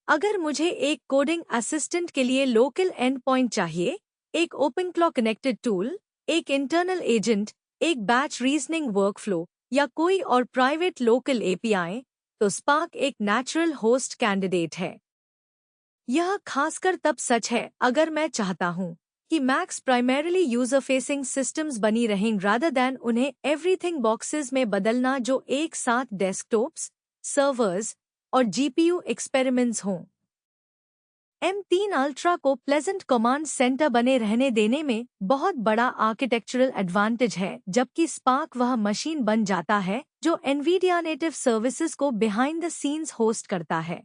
अगर मुझे एक कोडिंग असिस्टेंट के लिए लोकल एंड पॉइंट चाहिए, एक ओपनक्लॉ कनेक्टेड टूल, एक इंटरनल एजेंट, एक बैच रीजनिंग वर्कफ्लो या कोई और प्राइवेट लोकल एपीआई, तो स्पार्क एक नेचुरल होस्ट कैंडिडेट है। यह खासकर तब सच है अगर मैं चाहता हूं कि max primarily user facing systems बनी रहें रादर दैन उन्हें एवरीथिंग बॉक्सेस में बदलना जो एक साथ डेस्कटॉप्स, सर्वर्स और जीपीयू एक्सपेरिमेंट्स हों। M3 अल्ट्रा को प्लेजेंट कमांड सेंटर बने रहने देने में बहुत बड़ा आर्किटेक्चरल एडवांटेज है, जबकि स्पार्क वह मशीन बन जाता है जो एनवीडिया नेटिव सर्विसेज को बिहाइंड द सीन्स होस्ट करता है।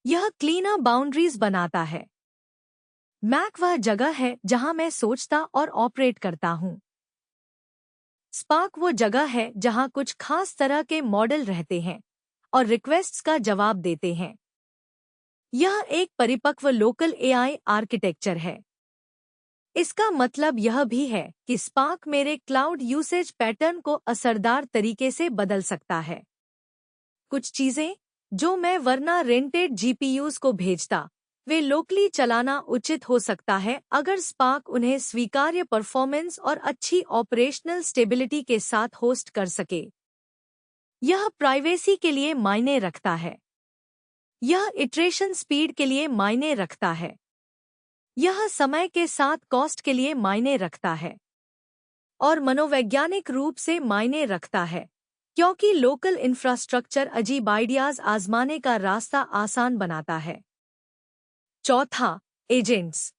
यह क्लीनर बाउंड्रीज बनाता है। मैक वह जगह है जहां मैं सोचता और ऑपरेट करता हूं। स्पार्क वो जगह है जहां कुछ खास तरह के मॉडल रहते हैं और रिक्वेस्ट्स का जवाब देते हैं। यह एक परिपक्व लोकल एआई आर्किटेक्चर है। इसका मतलब यह भी है कि स्पार्क मेरे क्लाउड यूसेज पैटर्न को असरदार तरीके से बदल सकता है। कुछ चीजें जो मैं वरना रेंटेड जीपीयूज को भेजता, वे लोकली चलाना उचित हो सकता है अगर स्पार्क उन्हें स्वीकार्य परफॉर्मेंस और अच्छी ऑपरेशनल स्टेबिलिटी के साथ होस्ट कर सके। यह प्राइवेसी के लिए मायने रखता है। यह इटरेशन स्पीड के लिए मायने रखता है। यह समय के साथ कॉस्ट के लिए मायने रखता है और मनोवैज्ञानिक रूप से मायने रखता है, क्योंकि लोकल इंफ्रास्ट्रक्चर अजीब आइडियाज आजमाने का रास्ता आसान बनाता है। चौथा, एजेंट्स।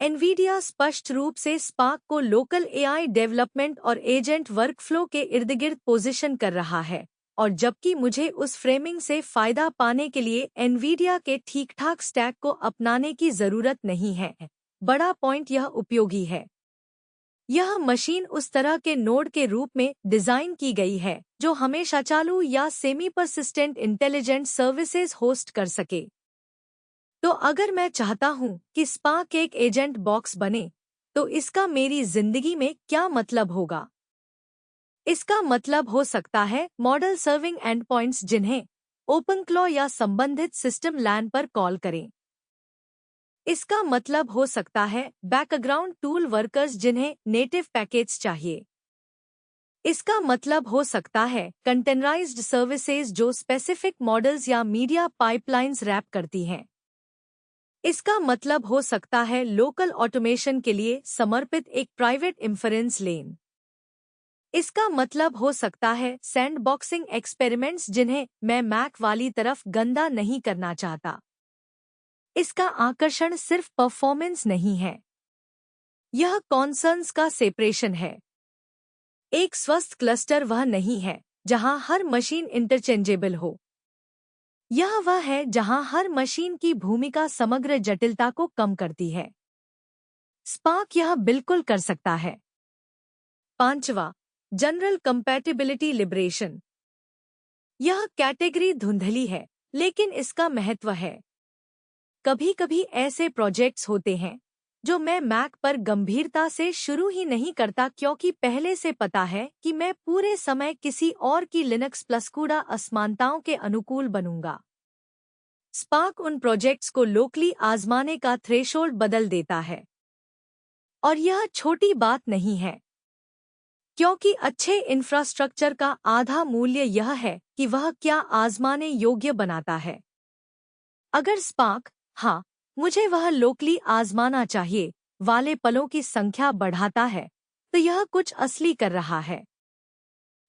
एनवीडिया स्पष्ट रूप से स्पार्क को लोकल एआई डेवलपमेंट और एजेंट वर्कफ्लो के इर्दगिर्द पोजीशन कर रहा है, और जबकि मुझे उस फ्रेमिंग से फायदा पाने के लिए एनवीडिया के ठीक-ठाक स्टैक को अपनाने की जरूरत नहीं है। बड़ा पॉइंट यह उपयोगी है। यह मशीन उस तरह के नोड के रूप में डिजाइन की गई है जो हमेशा चालू या semi persistent intelligent services host कर सके। तो अगर मैं चाहता हूं कि स्पार्क एक एजेंट बॉक्स बने, तो इसका मेरी जिंदगी में क्या मतलब होगा? इसका मतलब हो सकता है मॉडल सर्विंग एंडपॉइंट्स जिन्हें ओपनक्लॉ या संबंधित सिस्टम लैन पर कॉल करें। इसका मतलब हो सकता है बैकग्राउंड टूल वर्कर्स जिन्हें नेटिव पैकेज चाहिए। इसका मतलब हो सकता है कंटेनराइज्ड सर्विसेज जो स्पेसिफिक मॉडल्स या मीडिया पाइपलाइंस रैप करती हैं। इसका मतलब हो सकता है लोकल ऑटोमेशन के लिए समर्पित एक प्राइवेट इंफरेंस लेन। इसका मतलब हो सकता है सैंडबॉक्सिंग एक्सपेरिमेंट्स जिन्हें मैं मैक वाली तरफ गंदा नहीं करना चाहता। इसका आकर्षण सिर्फ परफॉर्मेंस नहीं है, यह कॉन्सर्न्स का सेपरेशन है। एक स्वस्थ क्लस्टर वह नहीं है जहां हर मशीन इंटरचेंजेबल हो। यह वह है जहां हर मशीन की भूमिका समग्र जटिलता को कम करती है। स्पार्क यह बिल्कुल कर सकता है। पांचवा, जनरल कंपैटिबिलिटी लिबरेशन। यह कैटेगरी धुंधली है, लेकिन इसका महत्व है। कभी-कभी ऐसे प्रोजेक्ट्स होते हैं जो मैं मैक पर गंभीरता से शुरू ही नहीं करता क्योंकि पहले से पता है कि मैं पूरे समय किसी और की लिनक्स प्लस कूड़ा असमानताओं के अनुकूल बनूंगा। स्पार्क उन प्रोजेक्ट्स को लोकली आजमाने का थ्रेशोल्ड बदल देता है। और यह छोटी बात नहीं है, क्योंकि अच्छे इंफ्रास्ट्रक्चर का आधा मूल्य यह है कि वह क्या आजमाने योग्य बनाता है। अगर स्पार्क हाँ, मुझे वह लोकली आजमाना चाहिए वाले पलों की संख्या बढ़ाता है, तो यह कुछ असली कर रहा है।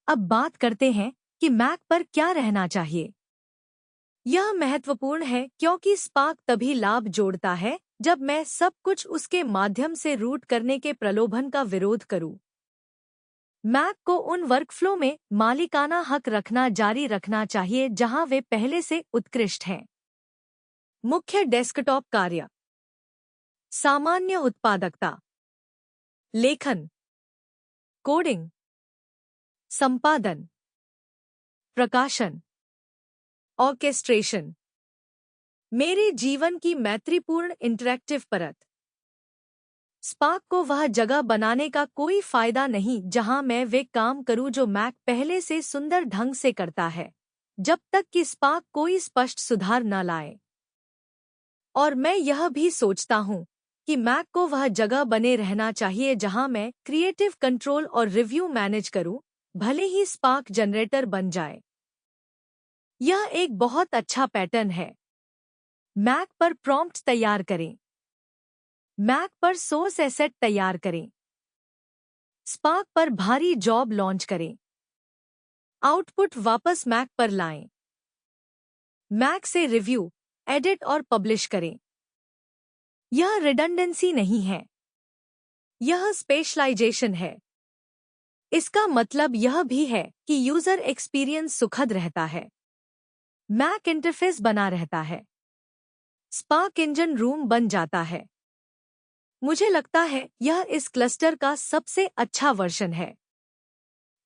अब बात करते हैं कि मैक पर क्या रहना चाहिए। यह महत्वपूर्ण है क्योंकि स्पार्क तभी लाभ जोड़ता है जब मैं सब कुछ उसके माध्यम से रूट करने के प्रलोभन का विरोध करूं। मैक को उन वर्कफ्लो में मालिकाना हक रखना जारी रखना चाहिए जहां वे पहले से उत्कृष्ट हैं। मुख्य डेस्कटॉप कार्य, सामान्य उत्पादकता, लेखन, कोडिंग, संपादन, प्रकाशन, ऑर्केस्ट्रेशन, मेरे जीवन की मैत्रीपूर्ण इंटरैक्टिव परत। स्पार्क को वह जगह बनाने का कोई फायदा नहीं जहां मैं वे काम करूं जो मैक पहले से सुंदर ढंग से करता है, जब तक कि स्पार्क कोई स्पष्ट सुधार न लाए। और मैं यह भी सोचता हूं कि मैक को वह जगह बने रहना चाहिए जहां मैं क्रिएटिव कंट्रोल और रिव्यू मैनेज करूं, भले ही स्पार्क जनरेटर बन जाए। यह एक बहुत अच्छा पैटर्न है। मैक पर प्रॉम्प्ट तैयार करें, मैक पर सोर्स एसेट तैयार करें, स्पार्क पर भारी जॉब लॉन्च करें, आउटपुट वापस मैक पर लाएं, मैक से रिव्यू, एडिट और पब्लिश करें। यह रिडंडेंसी नहीं है, यह स्पेशलाइजेशन है। इसका मतलब यह भी है कि यूजर एक्सपीरियंस सुखद रहता है, मैक इंटरफेस बना रहता है, स्पार्क इंजन रूम बन जाता है। मुझे लगता है यह इस क्लस्टर का सबसे अच्छा वर्जन है।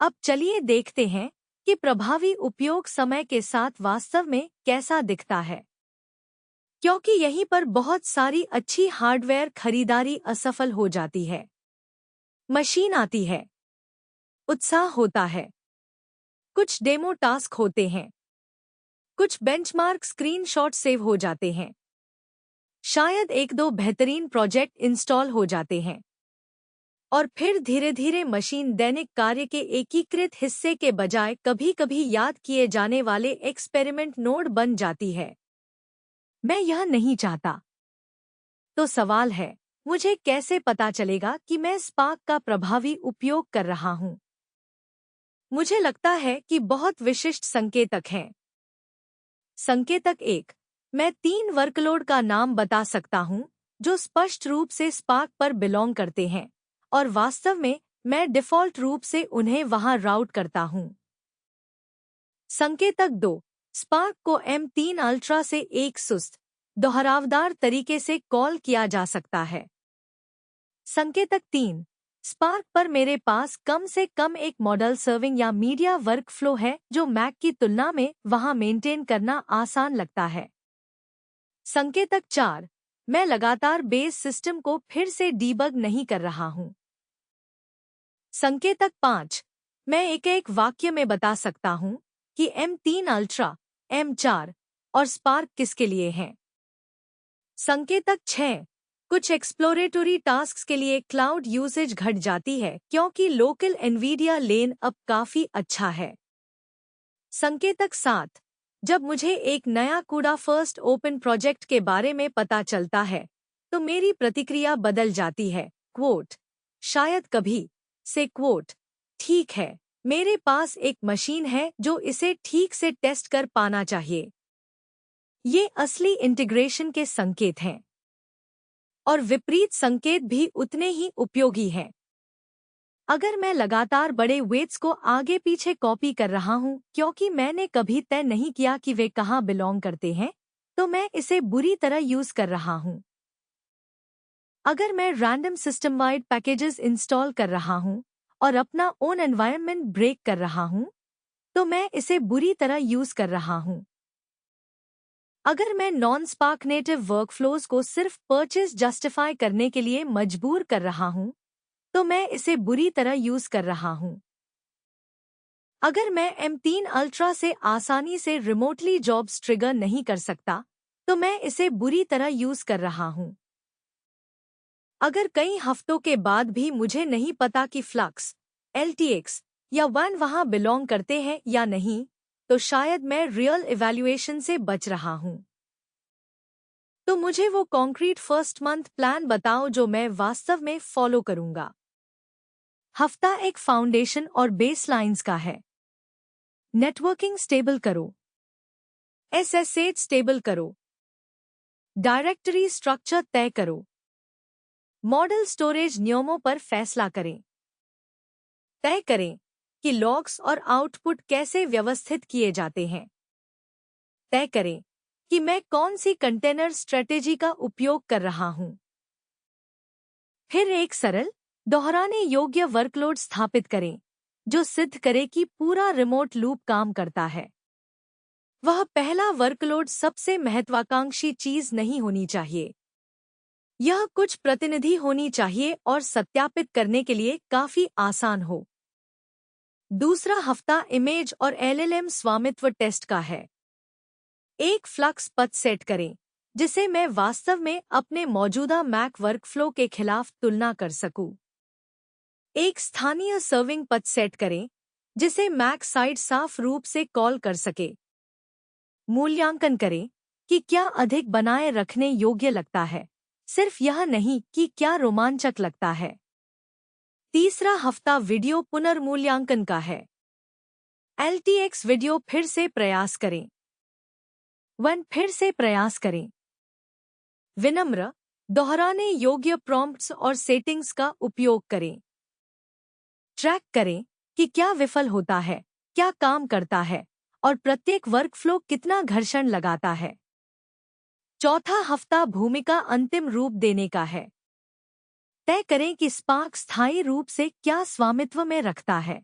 अब चलिए देखते हैं कि प्रभावी उपयोग समय के साथ वास्तव में कैसा दिखता है, क्योंकि यहीं पर बहुत सारी अच्छी हार्डवेयर खरीदारी असफल हो जाती है। मशीन आती है, उत्साह होता है, कुछ डेमो टास्क होते हैं, कुछ बेंचमार्क स्क्रीनशॉट सेव हो जाते हैं, शायद एक दो बेहतरीन प्रोजेक्ट इंस्टॉल हो जाते हैं, और फिर धीरे धीरे मशीन दैनिक कार्य के एकीकृत हिस्से के बजाय कभी-कभी याद किए जाने वाले एक्सपेरिमेंट नोड बन जाती है। मैं यह नहीं चाहता। तो सवाल है, मुझे कैसे पता चलेगा कि मैं स्पार्क का प्रभावी उपयोग कर रहा हूं? मुझे लगता है कि बहुत विशिष्ट संकेतक हैं। संकेतक 1, मैं 3 वर्कलोड का नाम बता सकता हूं जो स्पष्ट रूप से स्पार्क पर बिलोंग करते हैं, और वास्तव में मैं डिफ़ॉल्ट रूप से उन्हें वहां राउट करता हूं। संकेतक 2, स्पार्क को M3 अल्ट्रा से एक सुस्त, दोहरावदार तरीके से कॉल किया जा सकता है। संकेतक 3, स्पार्क पर मेरे पास कम से कम एक मॉडल सर्विंग या मीडिया वर्कफ्लो है जो मैक की तुलना में वहां मेंटेन करना आसान लगता है। संकेतक 4, मैं लगातार बेस सिस्टम को फिर से डीबग नहीं कर रहा हूं। संकेतक 5, मैं एक वाक्य में बता सकता हूं कि M3 अल्ट्रा, M4 और स्पार्क किसके लिए हैं। संकेतक 6, कुछ एक्सप्लोरेटरी टास्क्स के लिए क्लाउड यूसेज घट जाती है क्योंकि लोकल एनवीडिया लेन अब काफी अच्छा है। संकेतक 7, जब मुझे एक नया कूड़ा फर्स्ट ओपन प्रोजेक्ट के बारे में पता चलता है तो मेरी प्रतिक्रिया बदल जाती है, क्वोट, शायद कभी से क्वोट, ठीक है, मेरे पास एक मशीन है जो इसे ठीक से टेस्ट कर पाना चाहिए। ये असली इंटीग्रेशन के संकेत हैं, और विपरीत संकेत भी उतने ही उपयोगी हैं। अगर मैं लगातार बड़े वेट्स को आगे पीछे कॉपी कर रहा हूं क्योंकि मैंने कभी तय नहीं किया कि वे कहां बिलोंग करते हैं, तो मैं इसे बुरी तरह यूज कर रहा हूं। अगर मैं random system wide packages install कर रहा हूं और अपना ओन एनवायरनमेंट ब्रेक कर रहा हूं, तो मैं इसे बुरी तरह यूज कर रहा हूं। अगर मैं नॉन स्पार्क नेटिव वर्कफ्लोज को सिर्फ परचेज जस्टिफाई करने के लिए मजबूर कर रहा हूं, तो मैं इसे बुरी तरह यूज कर रहा हूं। अगर मैं M3 अल्ट्रा से आसानी से रिमोटली जॉब्स ट्रिगर नहीं कर सकता, तो मैं इसे बुरी तरह यूज कर रहा हूँ। अगर कई हफ्तों के बाद भी मुझे नहीं पता कि फ्लक्स, LTX या वन वहाँ बिलोंग करते हैं या नहीं, तो शायद मैं रियल इवैल्यूएशन से बच रहा हूँ। तो मुझे वो कॉन्क्रीट फर्स्ट मंथ प्लान बताओ जो मैं वास्तव में फॉलो करूंगा। हफ्ता एक फाउंडेशन और बेसलाइंस का है। नेटवर्किंग स्टेबल करो, SSH स्टेबल करो, डायरेक्टरी स्ट्रक्चर तय करो, मॉडल स्टोरेज नियमों पर फैसला करें। तय करें कि लॉग्स और आउटपुट कैसे व्यवस्थित किए जाते हैं। तय करें कि मैं कौन सी कंटेनर स्ट्रेटेजी का उपयोग कर रहा हूं। फिर एक सरल, दोहराने योग्य वर्कलोड स्थापित करें जो सिद्ध करे कि पूरा रिमोट लूप काम करता है। वह पहला वर्कलोड सबसे महत्वाकांक्षी चीज नहीं होनी चाहिए। यह कुछ प्रतिनिधि होनी चाहिए और सत्यापित करने के लिए काफी आसान हो। दूसरा हफ्ता इमेज और LLM स्वामित्व टेस्ट का है। एक फ्लक्स पथ सेट करें जिसे मैं वास्तव में अपने मौजूदा मैक वर्कफ्लो के खिलाफ तुलना कर सकूं। एक स्थानीय सर्विंग पथ सेट करें जिसे मैक साइड साफ रूप से कॉल कर सके। मूल्यांकन करें कि क्या अधिक बनाए रखने योग्य लगता है, सिर्फ यह नहीं कि क्या रोमांचक लगता है। तीसरा हफ्ता वीडियो पुनर्मूल्यांकन का है। LTX वीडियो फिर से प्रयास करें। वन फिर से प्रयास करें। विनम्र, दोहराने योग्य प्रॉम्प्ट्स और सेटिंग्स का उपयोग करें। ट्रैक करें कि क्या विफल होता है, क्या काम करता है और प्रत्येक वर्कफ्लो कितना घर्षण लगाता है। चौथा हफ्ता भूमिका अंतिम रूप देने का है। तय करें कि स्पार्क स्थायी रूप से क्या स्वामित्व में रखता है।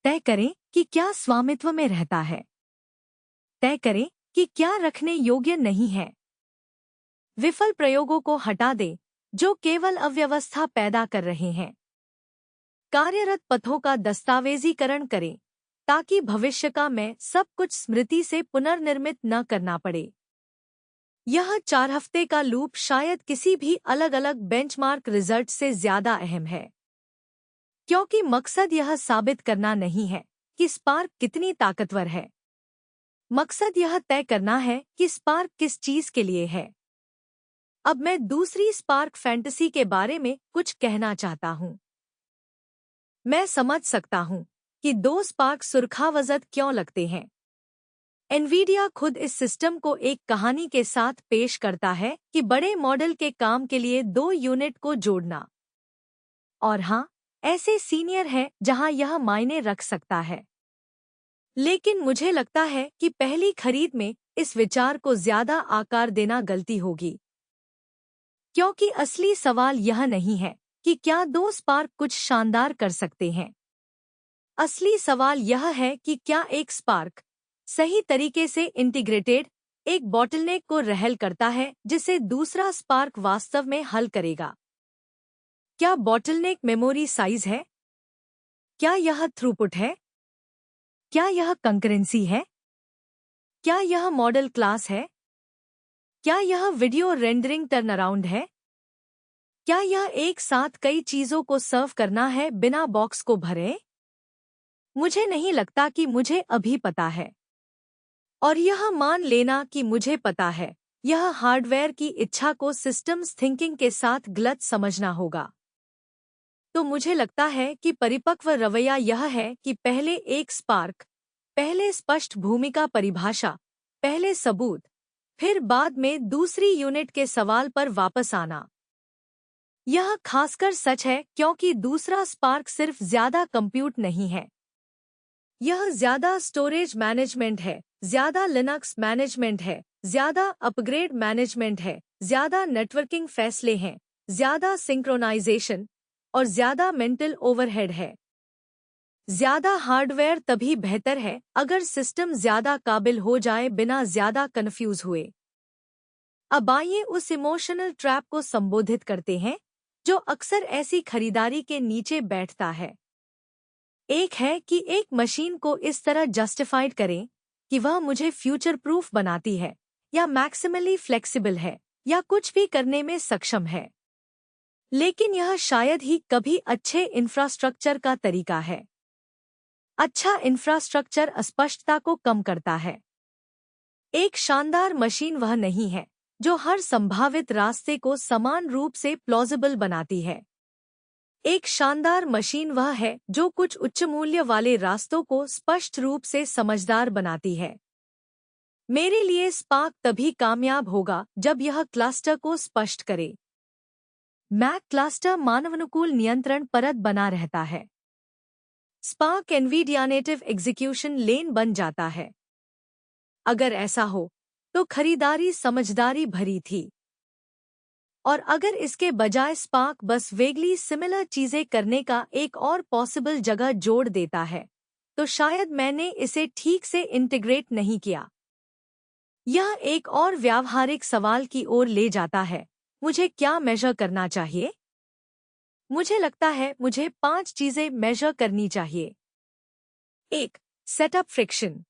तय करें कि क्या स्वामित्व में रहता है। तय करें कि क्या रखने योग्य नहीं है। विफल प्रयोगों को हटा दें जो केवल अव्यवस्था पैदा कर रहे हैं। कार्यरत पथों का दस्तावेजीकरण करें ताकि भविष्य का मैं सब कुछ स्मृति से पुनर्निर्मित न करना पड़े। यह 4 हफ्ते का लूप शायद किसी भी अलग अलग बेंचमार्क रिजल्ट से ज्यादा अहम है, क्योंकि मकसद यह साबित करना नहीं है कि स्पार्क कितनी ताकतवर है। मकसद यह तय करना है कि स्पार्क किस चीज के लिए है। अब मैं दूसरी स्पार्क फैंटेसी के बारे में कुछ कहना चाहता हूं। मैं समझ सकता हूं कि 2 स्पार्क सुरखावजत क्यों लगते हैं। एनवीडिया खुद इस सिस्टम को एक कहानी के साथ पेश करता है कि बड़े मॉडल के काम के लिए 2 यूनिट को जोड़ना। और हाँ, ऐसे सीनियर है जहां यह मायने रख सकता है। लेकिन मुझे लगता है कि पहली खरीद में इस विचार को ज्यादा आकार देना गलती होगी, क्योंकि असली सवाल यह नहीं है कि क्या 2 स्पार्क कुछ शानदार कर सकते हैं। असली सवाल यह है कि क्या एक स्पार्क सही तरीके से इंटीग्रेटेड एक बॉटलनेक को रहल करता है जिसे दूसरा स्पार्क वास्तव में हल करेगा। क्या बॉटलनेक मेमोरी साइज है? क्या यह थ्रूपुट है? क्या यह कंकरेंसी है? क्या यह मॉडल क्लास है? क्या यह वीडियो रेंडरिंग टर्नअराउंड है? क्या यह एक साथ कई चीजों को सर्व करना है बिना बॉक्स को भरे? मुझे नहीं लगता कि मुझे अभी पता है। और यह मान लेना कि मुझे पता है, यह हार्डवेयर की इच्छा को सिस्टम्स थिंकिंग के साथ गलत समझना होगा। तो मुझे लगता है कि परिपक्व रवैया यह है कि पहले एक स्पार्क, पहले स्पष्ट भूमिका परिभाषा, पहले सबूत, फिर बाद में दूसरी यूनिट के सवाल पर वापस आना। यह खासकर सच है क्योंकि दूसरा स्पार्क सिर्फ ज्यादा कंप्यूट नहीं है, यह ज्यादा स्टोरेज मैनेजमेंट है, ज्यादा लिनक्स मैनेजमेंट है, ज्यादा अपग्रेड मैनेजमेंट है, ज्यादा नेटवर्किंग फैसले हैं, ज्यादा सिंक्रोनाइजेशन और ज्यादा मेंटल ओवरहेड है। ज्यादा हार्डवेयर तभी बेहतर है अगर सिस्टम ज्यादा काबिल हो जाए बिना ज्यादा कन्फ्यूज हुए। अब आइए उस इमोशनल ट्रैप को संबोधित करते हैं जो अक्सर ऐसी खरीदारी के नीचे बैठता है। एक है कि एक मशीन को इस तरह जस्टिफाइड करें कि वह मुझे फ्यूचर प्रूफ बनाती है, या मैक्सिमली फ्लेक्सिबल है या कुछ भी करने में सक्षम है, लेकिन यह शायद ही कभी अच्छे इंफ्रास्ट्रक्चर का तरीका है। अच्छा इंफ्रास्ट्रक्चर अस्पष्टता को कम करता है। एक शानदार मशीन वह नहीं है जो हर संभावित रास्ते को समान रूप से प्लॉजिबल बनाती है। एक शानदार मशीन वह है जो कुछ उच्च मूल्य वाले रास्तों को स्पष्ट रूप से समझदार बनाती है। मेरे लिए स्पार्क तभी कामयाब होगा जब यह क्लस्टर को स्पष्ट करे। मैक क्लस्टर मानवानुकूल नियंत्रण परत बना रहता है। स्पार्क एनवीडिया नेटिव एग्जीक्यूशन लेन बन जाता है। अगर ऐसा हो तो खरीदारी समझदारी भरी थी, और अगर इसके बजाय स्पार्क बस वेगली सिमिलर चीजें करने का एक और पॉसिबल जगह जोड़ देता है, तो शायद मैंने इसे ठीक से इंटीग्रेट नहीं किया। यह एक और व्यावहारिक सवाल की ओर ले जाता है, मुझे क्या मेजर करना चाहिए? मुझे लगता है मुझे 5 चीजें मेजर करनी चाहिए। 1. Setup friction.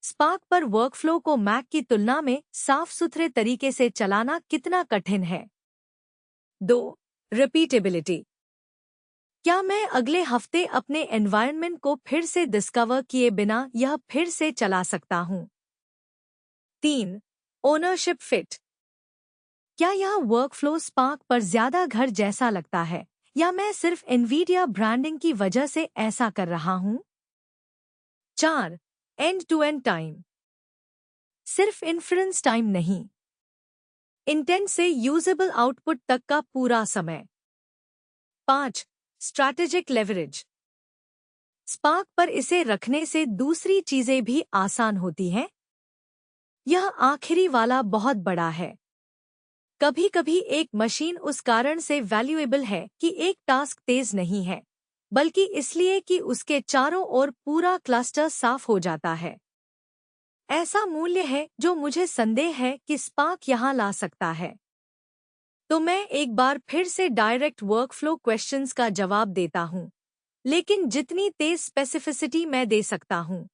स्पार्क पर वर्कफ्लो को मैक की तुलना में साफ सुथरे तरीके से चलाना कितना कठिन है। 2. रिपीटेबिलिटी। क्या मैं अगले हफ्ते अपने एनवायरनमेंट को फिर से डिस्कवर किए बिना यह फिर से चला सकता हूं? 3. Ownership fit. क्या यह वर्कफ्लो स्पार्क पर ज्यादा घर जैसा लगता है, या मैं सिर्फ एनवीडिया ब्रांडिंग की वजह से ऐसा कर रहा हूं? 4. End to end time. सिर्फ इन्फ्रेंस टाइम नहीं, इंटेंट से यूजेबल आउटपुट तक का पूरा समय। 5. Strategic leverage. स्पार्क पर इसे रखने से दूसरी चीजें भी आसान होती हैं। यह आखिरी वाला बहुत बड़ा है। कभी कभी एक मशीन उस कारण से वैल्यूएबल है कि एक टास्क तेज नहीं है, बल्कि इसलिए कि उसके चारों ओर पूरा क्लस्टर साफ हो जाता है। ऐसा मूल्य है जो मुझे संदेह है कि स्पार्क यहां ला सकता है। तो मैं एक बार फिर से डायरेक्ट वर्कफ्लो क्वेश्चंस का जवाब देता हूं, लेकिन जितनी तेज स्पेसिफिसिटी मैं दे सकता हूं।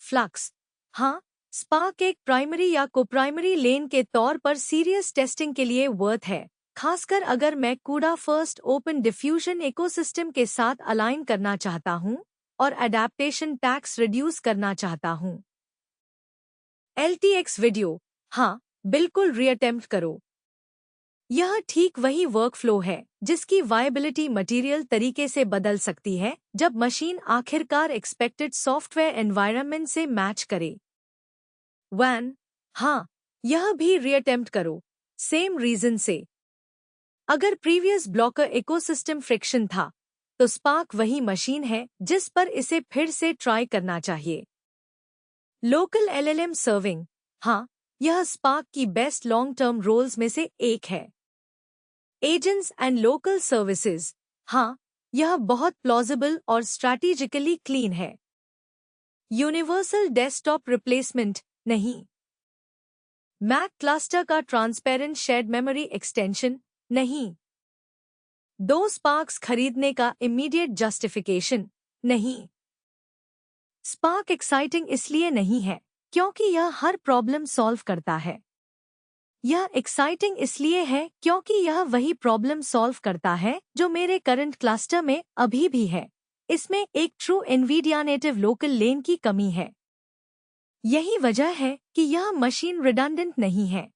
फ्लक्स। हाँ, स्पार्क एक प्राइमरी या कोप्राइमरी लेन के तौर पर सीरियस टेस्टिंग के लिए वर्थ है, खासकर अगर मैं कूड़ा फर्स्ट ओपन डिफ्यूजन इकोसिस्टम के साथ अलाइन करना चाहता हूं और एडेप्टेशन टैक्स रिड्यूस करना चाहता हूं। LTX video. हाँ, बिल्कुल रीअटेम्प्ट करो। यह ठीक वही वर्कफ्लो है जिसकी वायबिलिटी मटेरियल तरीके से बदल सकती है जब मशीन आखिरकार एक्सपेक्टेड सॉफ्टवेयर एनवायरनमेंट से मैच करे। वैन। हाँ, यह भी रीअटेम्प्ट करो, सेम रीजन से। अगर प्रीवियस ब्लॉकर इकोसिस्टम फ्रिक्शन था, तो स्पार्क वही मशीन है जिस पर इसे फिर से ट्राई करना चाहिए। Local LLM serving. हाँ, यह स्पार्क की बेस्ट लॉन्ग टर्म रोल्स में से एक है। Agents and local services. हाँ, यह बहुत प्लॉजिबल और स्ट्रैटेजिकली क्लीन है। यूनिवर्सल डेस्कटॉप रिप्लेसमेंट नहीं। मैक क्लस्टर का ट्रांसपेरेंट शेयर्ड मेमोरी एक्सटेंशन नहीं। 2 स्पार्क्स खरीदने का इमीडिएट जस्टिफिकेशन नहीं। स्पार्क एक्साइटिंग इसलिए नहीं है क्योंकि यह हर प्रॉब्लम सॉल्व करता है। यह एक्साइटिंग इसलिए है क्योंकि यह वही प्रॉब्लम सॉल्व करता है जो मेरे करंट क्लस्टर में अभी भी है। इसमें एक ट्रू एनवीडिया नेटिव लोकल लेन की कमी है। यही वजह है कि यह मशीन रिडंडेंट नहीं है।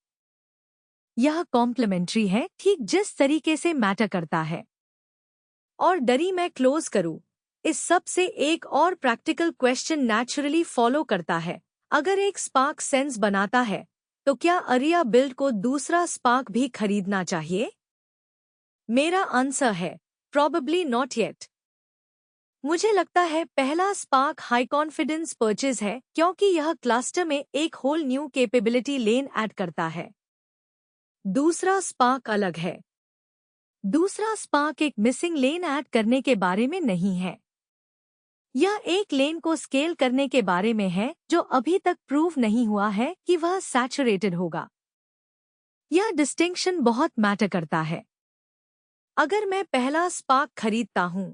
यह कॉम्प्लीमेंट्री है, ठीक जिस तरीके से मैटर करता है। और डरी मैं क्लोज करूं, इस सब से एक और प्रैक्टिकल क्वेश्चन नेचुरली फॉलो करता है। अगर एक स्पार्क सेंस बनाता है, तो क्या अरिया बिल्ड को दूसरा स्पार्क भी खरीदना चाहिए? मेरा आंसर है प्रोबेबली नॉट येट। मुझे लगता है पहला स्पार्क हाई कॉन्फिडेंस परचेज है क्योंकि यह क्लस्टर में एक होल न्यू कैपेबिलिटी लेन ऐड करता है। दूसरा स्पार्क अलग है। दूसरा स्पार्क एक मिसिंग लेन ऐड करने के बारे में नहीं है। यह एक लेन को स्केल करने के बारे में है जो अभी तक प्रूव नहीं हुआ है कि वह सैचुरेटेड होगा। यह डिस्टिंक्शन बहुत मैटर करता है। अगर मैं पहला स्पार्क खरीदता हूं,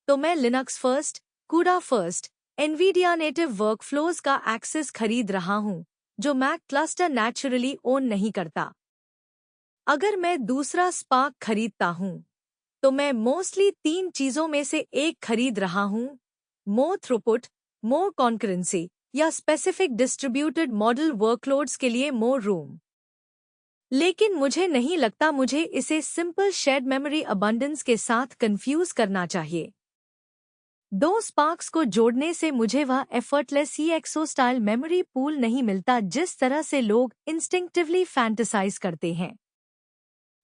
तो मैं लिनक्स फर्स्ट, कूडा फर्स्ट, एनवीडिया नेटिव वर्कफ्लोज का एक्सेस खरीद रहा हूं, जो मैक क्लस्टर नेचुरली ओन नहीं करता। अगर मैं दूसरा स्पार्क खरीदता हूँ तो मैं मोस्टली 3 चीजों में से एक खरीद रहा हूँ: मोर थ्रूपुट, मोर कॉन्करेंसी या स्पेसिफिक डिस्ट्रीब्यूटेड मॉडल वर्कलोड्स के लिए मोर रूम। लेकिन मुझे नहीं लगता मुझे इसे सिंपल शेयर्ड मेमोरी अबंडेंस के साथ कंफ्यूज करना चाहिए। दो स्पार्क्स को जोड़ने से मुझे वह effortless EXO style memory pool नहीं मिलता जिस तरह से लोग इंस्टिंक्टिवली फैंटेसाइज करते हैं।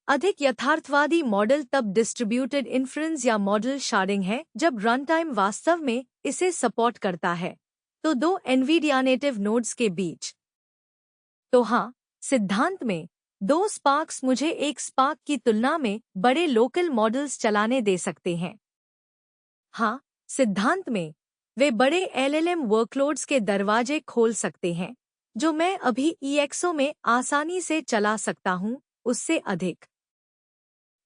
अधिक यथार्थवादी मॉडल तब डिस्ट्रीब्यूटेड इन्फ्रेंस या मॉडल शार्डिंग है जब रन टाइम वास्तव में इसे सपोर्ट करता है, तो दो एनवीडिया नेटिव नोड्स के बीच। तो हाँ, सिद्धांत में दो स्पार्क्स मुझे एक स्पार्क की तुलना में बड़े लोकल मॉडल्स चलाने दे सकते हैं। हाँ, सिद्धांत में वे बड़े LLM वर्कलोड्स के दरवाजे खोल सकते हैं जो मैं अभी EXO में आसानी से चला सकता हूँ, उससे अधिक।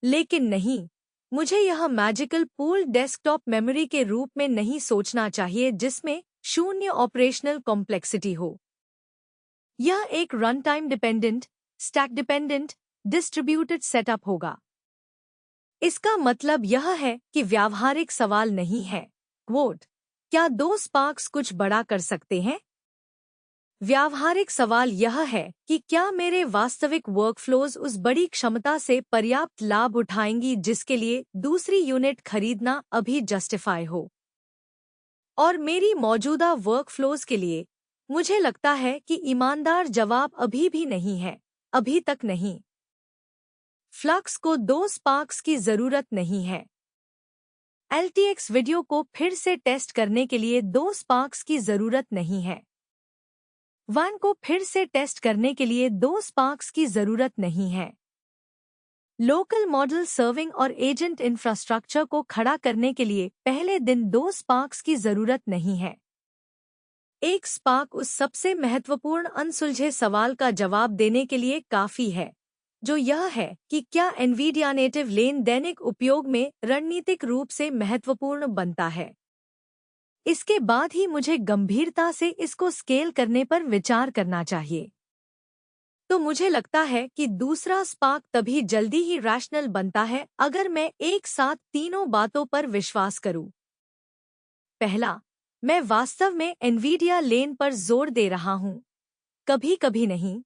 लेकिन नहीं, मुझे यह मैजिकल पूल डेस्कटॉप मेमोरी के रूप में नहीं सोचना चाहिए जिसमें शून्य ऑपरेशनल कॉम्प्लेक्सिटी हो। यह एक run time dependent, stack dependent, distributed setup होगा। इसका मतलब यह है कि व्यावहारिक सवाल नहीं है, क्वोट, क्या दो स्पार्क्स कुछ बड़ा कर सकते हैं? व्यावहारिक सवाल यह है कि क्या मेरे वास्तविक वर्कफ्लोज उस बड़ी क्षमता से पर्याप्त लाभ उठाएंगी जिसके लिए दूसरी यूनिट खरीदना अभी जस्टिफाई हो। और मेरी मौजूदा वर्कफ्लोज के लिए मुझे लगता है कि ईमानदार जवाब अभी भी नहीं है, अभी तक नहीं। फ्लक्स को दो स्पार्क्स की जरूरत नहीं है। LTX वीडियो को फिर से टेस्ट करने के लिए दो स्पार्क्स की जरूरत नहीं है। WAN को फिर से टेस्ट करने के लिए दो स्पार्क्स की जरूरत नहीं है। लोकल मॉडल सर्विंग और एजेंट इंफ्रास्ट्रक्चर को खड़ा करने के लिए पहले दिन दो स्पार्क्स की जरूरत नहीं है। एक स्पार्क उस सबसे महत्वपूर्ण अनसुलझे सवाल का जवाब देने के लिए काफी है, जो यह है कि क्या एनवीडिया नेटिव लेन दैनिक उपयोग में रणनीतिक रूप से महत्वपूर्ण बनता है। इसके बाद ही मुझे गंभीरता से इसको स्केल करने पर विचार करना चाहिए। तो मुझे लगता है कि दूसरा स्पार्क तभी जल्दी ही रैशनल बनता है अगर मैं एक साथ तीनों बातों पर विश्वास करूं। पहला, मैं वास्तव में एनवीडिया लेन पर जोर दे रहा हूं, कभी कभी नहीं,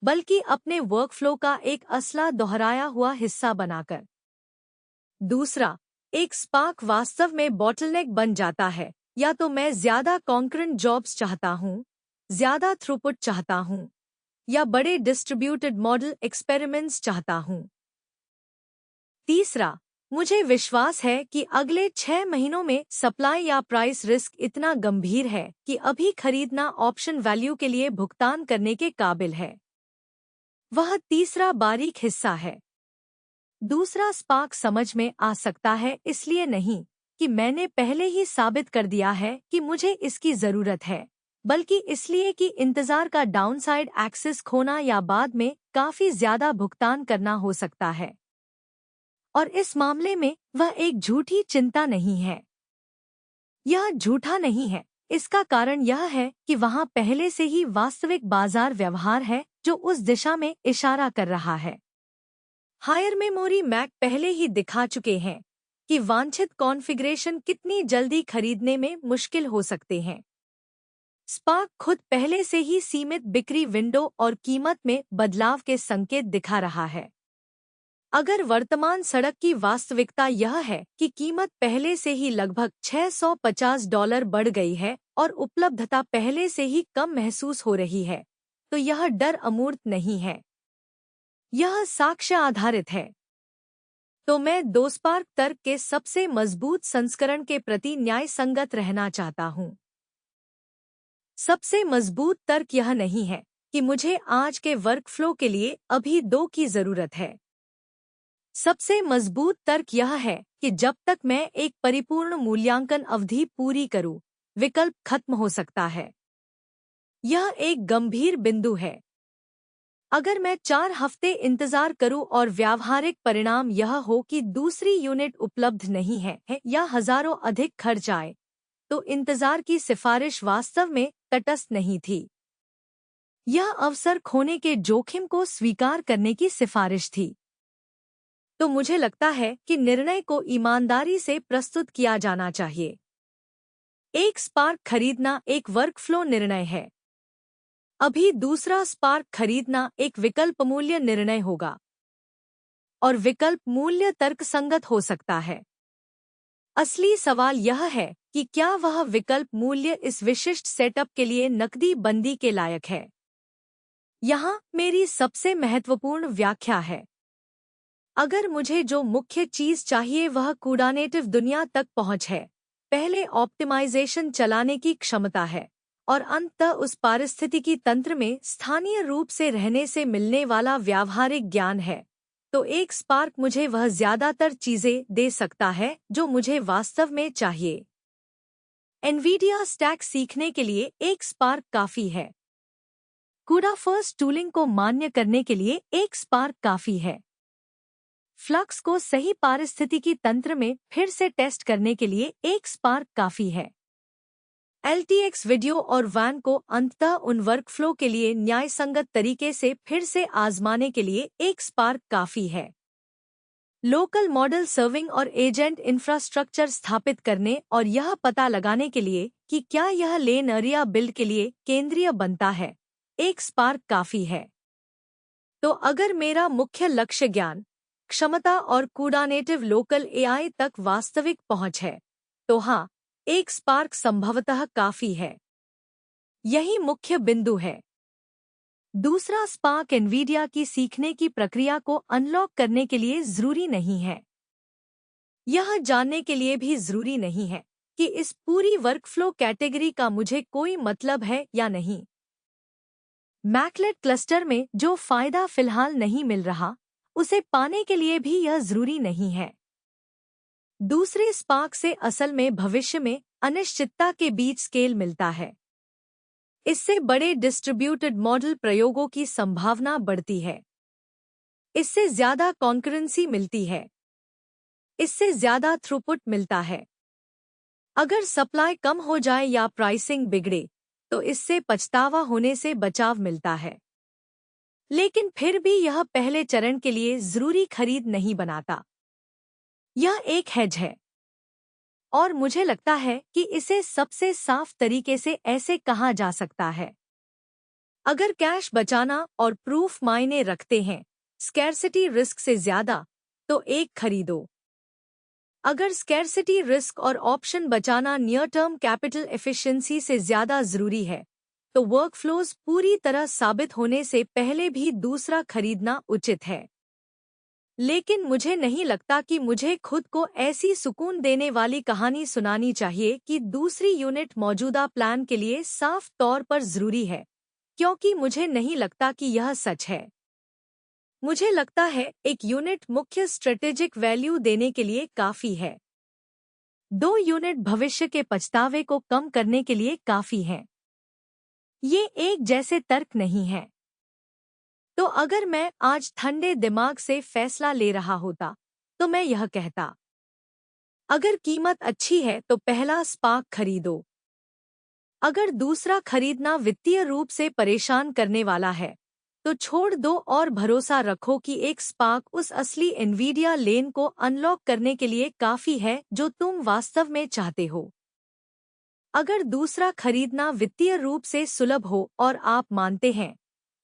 बल्कि अपने वर्कफ्लो का एक असला दोहराया हुआ हिस्सा बनाकर। दूसरा, एक स्पार्क वास्तव में बॉटलनेक बन जाता है, या तो मैं ज्यादा कॉन्करेंट जॉब्स चाहता हूँ, ज्यादा थ्रूपुट चाहता हूँ, या बड़े डिस्ट्रीब्यूटेड मॉडल एक्सपेरिमेंट्स चाहता हूँ। तीसरा, मुझे विश्वास है कि अगले 6 महीनों में सप्लाई या प्राइस रिस्क इतना गंभीर है कि अभी खरीदना ऑप्शन वैल्यू के लिए भुगतान करने के काबिल है। वह तीसरा बारीक हिस्सा है। दूसरा स्पार्क समझ में आ सकता है इसलिए नहीं कि मैंने पहले ही साबित कर दिया है कि मुझे इसकी जरूरत है, बल्कि इसलिए कि इंतजार का डाउनसाइड एक्सेस खोना या बाद में काफी ज्यादा भुगतान करना हो सकता है। और इस मामले में वह एक झूठी चिंता नहीं है। यह झूठा नहीं है। इसका कारण यह है कि वहां पहले से ही वास्तविक बाजार व्यवहार है जो उस दिशा में इशारा कर रहा है। हायर मेमोरी मैक पहले ही दिखा चुके हैं कि वांछित कॉन्फ़िगरेशन कितनी जल्दी खरीदने में मुश्किल हो सकते हैं। स्पार्क खुद पहले से ही सीमित बिक्री विंडो और कीमत में बदलाव के संकेत दिखा रहा है। अगर वर्तमान सड़क की वास्तविकता यह है कि कीमत पहले से ही लगभग $650 बढ़ गई है और उपलब्धता पहले से ही कम महसूस हो रही है, तो यह डर अमूर्त नहीं है, यह साक्ष्य आधारित है। तो मैं दो स्पार्क तर्क के सबसे मजबूत संस्करण के प्रति न्यायसंगत रहना चाहता हूँ। सबसे मजबूत तर्क यह नहीं है कि मुझे आज के वर्कफ्लो के लिए अभी दो की जरूरत है। सबसे मजबूत तर्क यह है कि जब तक मैं एक परिपूर्ण मूल्यांकन अवधि पूरी करूं, विकल्प खत्म हो सकता है। यह एक गंभीर बिंदु है। अगर मैं 4 हफ्ते इंतजार करूं और व्यावहारिक परिणाम यह हो कि दूसरी यूनिट उपलब्ध नहीं है या हजारों अधिक खर्च आए, तो इंतजार की सिफारिश वास्तव में तटस्थ नहीं थी। यह अवसर खोने के जोखिम को स्वीकार करने की सिफारिश थी। तो मुझे लगता है कि निर्णय को ईमानदारी से प्रस्तुत किया जाना चाहिए। एक स्पार्क खरीदना एक वर्कफ्लो निर्णय है। अभी दूसरा स्पार्क खरीदना एक विकल्प मूल्य निर्णय होगा और विकल्प मूल्य तर्कसंगत हो सकता है। असली सवाल यह है कि क्या वह विकल्प मूल्य इस विशिष्ट सेटअप के लिए नकदी बंदी के लायक है। यहाँ मेरी सबसे महत्वपूर्ण व्याख्या है। अगर मुझे जो मुख्य चीज चाहिए वह कूडानेटिव दुनिया तक पहुंच है, पहले ऑप्टिमाइजेशन चलाने की क्षमता है और अंततः उस पारिस्थितिकी तंत्र में स्थानीय रूप से रहने से मिलने वाला व्यावहारिक ज्ञान है, तो एक स्पार्क मुझे वह ज्यादातर चीजें दे सकता है जो मुझे वास्तव में चाहिए। एनवीडिया स्टैक सीखने के लिए एक स्पार्क काफी है। कूडा फर्स्ट टूलिंग को मान्य करने के लिए एक स्पार्क काफी है। फ्लक्स को सही पारिस्थितिकी तंत्र में फिर से टेस्ट करने के लिए एक स्पार्क काफी है। LTX वीडियो और वैन को अंततः उन वर्कफ्लो के लिए न्यायसंगत तरीके से फिर से आजमाने के लिए एक स्पार्क काफी है। लोकल मॉडल सर्विंग और एजेंट इंफ्रास्ट्रक्चर स्थापित करने और यह पता लगाने के लिए कि क्या यह लेन एरिया बिल्ड के लिए केंद्रीय बनता है, एक स्पार्क काफी है। तो अगर मेरा मुख्य लक्ष्य ज्ञान, क्षमता और कूडानेटिव लोकल AI तक वास्तविक पहुंच है, तो हाँ, एक स्पार्क संभवतः काफी है। यही मुख्य बिंदु है। दूसरा स्पार्क एनवीडिया की सीखने की प्रक्रिया को अनलॉक करने के लिए जरूरी नहीं है। यह जानने के लिए भी जरूरी नहीं है कि इस पूरी वर्कफ्लो कैटेगरी का मुझे कोई मतलब है या नहीं। मैकलेट क्लस्टर में जो फायदा फिलहाल नहीं मिल रहा, उसे पाने के लिए भी यह जरूरी नहीं है। दूसरे स्पार्क से असल में भविष्य में अनिश्चितता के बीच स्केल मिलता है। इससे बड़े डिस्ट्रीब्यूटेड मॉडल प्रयोगों की संभावना बढ़ती है। इससे ज्यादा कॉन्करेंसी मिलती है। इससे ज्यादा थ्रूपुट मिलता है। अगर सप्लाई कम हो जाए या प्राइसिंग बिगड़े, तो इससे पछतावा होने से बचाव मिलता है। लेकिन फिर भी यह पहले चरण के लिए जरूरी खरीद नहीं बनाता। यह एक हेज है और मुझे लगता है कि इसे सबसे साफ तरीके से ऐसे कहा जा सकता है। अगर कैश बचाना और प्रूफ मायने रखते हैं, स्कैर्सिटी रिस्क से ज्यादा, तो एक खरीदो। अगर स्कैर्सिटी रिस्क और ऑप्शन बचाना नियर टर्म कैपिटल एफिशिएंसी से ज्यादा जरूरी है, तो वर्कफ्लोज पूरी तरह साबित होने से पहले भी दूसरा खरीदना उचित है। लेकिन मुझे नहीं लगता कि मुझे खुद को ऐसी सुकून देने वाली कहानी सुनानी चाहिए कि दूसरी यूनिट मौजूदा प्लान के लिए साफ तौर पर जरूरी है, क्योंकि मुझे नहीं लगता कि यह सच है। मुझे लगता है एक यूनिट मुख्य स्ट्रेटेजिक वैल्यू देने के लिए काफी है। 2 यूनिट भविष्य के पछतावे को कम करने के लिए काफी है। ये एक जैसे तर्क नहीं है। तो अगर मैं आज ठंडे दिमाग से फैसला ले रहा होता, तो मैं यह कहता, अगर कीमत अच्छी है तो पहला स्पार्क खरीदो। अगर दूसरा खरीदना वित्तीय रूप से परेशान करने वाला है, तो छोड़ दो और भरोसा रखो कि एक स्पार्क उस असली एनवीडिया लेन को अनलॉक करने के लिए काफी है जो तुम वास्तव में चाहते हो। अगर दूसरा खरीदना वित्तीय रूप से सुलभ हो और आप मानते हैं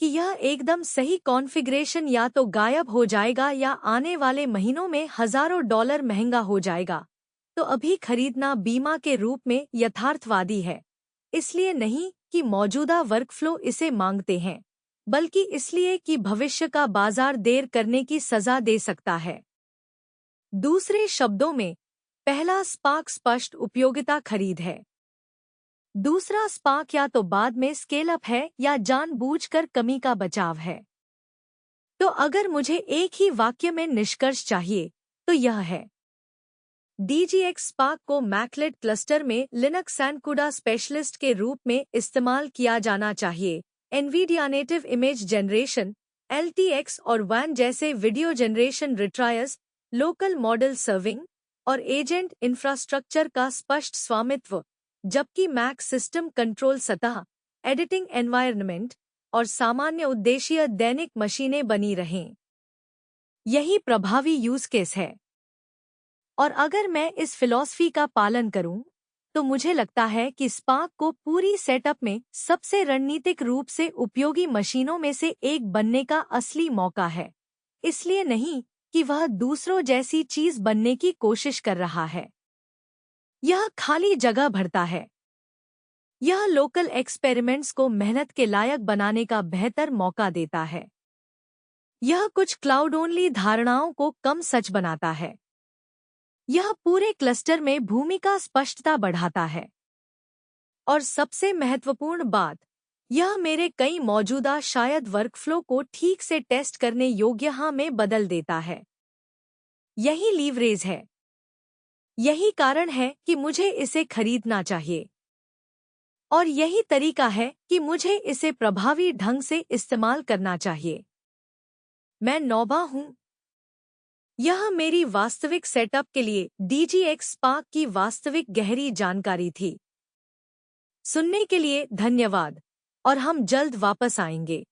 कि यह एकदम सही कॉन्फ़िगरेशन या तो गायब हो जाएगा या आने वाले महीनों में हजारों डॉलर महंगा हो जाएगा, तो अभी खरीदना बीमा के रूप में यथार्थवादी है। इसलिए नहीं कि मौजूदा वर्कफ्लो इसे मांगते हैं, बल्कि इसलिए कि भविष्य का बाजार देर करने की सजा दे सकता है। दूसरे शब्दों में, पहला स्पार्क स्पष्ट उपयोगिता खरीद है। दूसरा स्पार्क या तो बाद में स्केल अप है या जानबूझकर कमी का बचाव है। तो अगर मुझे एक ही वाक्य में निष्कर्ष चाहिए, तो यह है, DGX स्पार्क को मैकलेट क्लस्टर में लिनक्स एंड कूडा स्पेशलिस्ट के रूप में इस्तेमाल किया जाना चाहिए। Nvidia native image generation, LTX और WAN जैसे video generation retriers, local model serving और एजेंट इंफ्रास्ट्रक्चर का स्पष्ट स्वामित्व, जबकि मैक सिस्टम कंट्रोल सतह, एडिटिंग एनवायरनमेंट, और सामान्य उद्देशीय दैनिक मशीनें बनी रहें। यही प्रभावी यूज केस है। और अगर मैं इस फिलॉसफी का पालन करूं, तो मुझे लगता है कि स्पार्क को पूरी सेटअप में सबसे रणनीतिक रूप से उपयोगी मशीनों में से एक बनने का असली मौका है। इसलिए नहीं कि वह दूसरों जैसी चीज बनने की कोशिश कर रहा है। यह खाली जगह भरता है। यह लोकल एक्सपेरिमेंट्स को मेहनत के लायक बनाने का बेहतर मौका देता है। यह कुछ क्लाउड ओनली धारणाओं को कम सच बनाता है। यह पूरे क्लस्टर में भूमिका स्पष्टता बढ़ाता है। और सबसे महत्वपूर्ण बात, यह मेरे कई मौजूदा शायद वर्कफ्लो को ठीक से टेस्ट करने योग्य में बदल देता है। यही लीवरेज है। यही कारण है कि मुझे इसे खरीदना चाहिए। और यही तरीका है कि मुझे इसे प्रभावी ढंग से इस्तेमाल करना चाहिए। मैं नौबा हूं। यह मेरी वास्तविक सेटअप के लिए DGX स्पार्क की वास्तविक गहरी जानकारी थी। सुनने के लिए धन्यवाद और हम जल्द वापस आएंगे।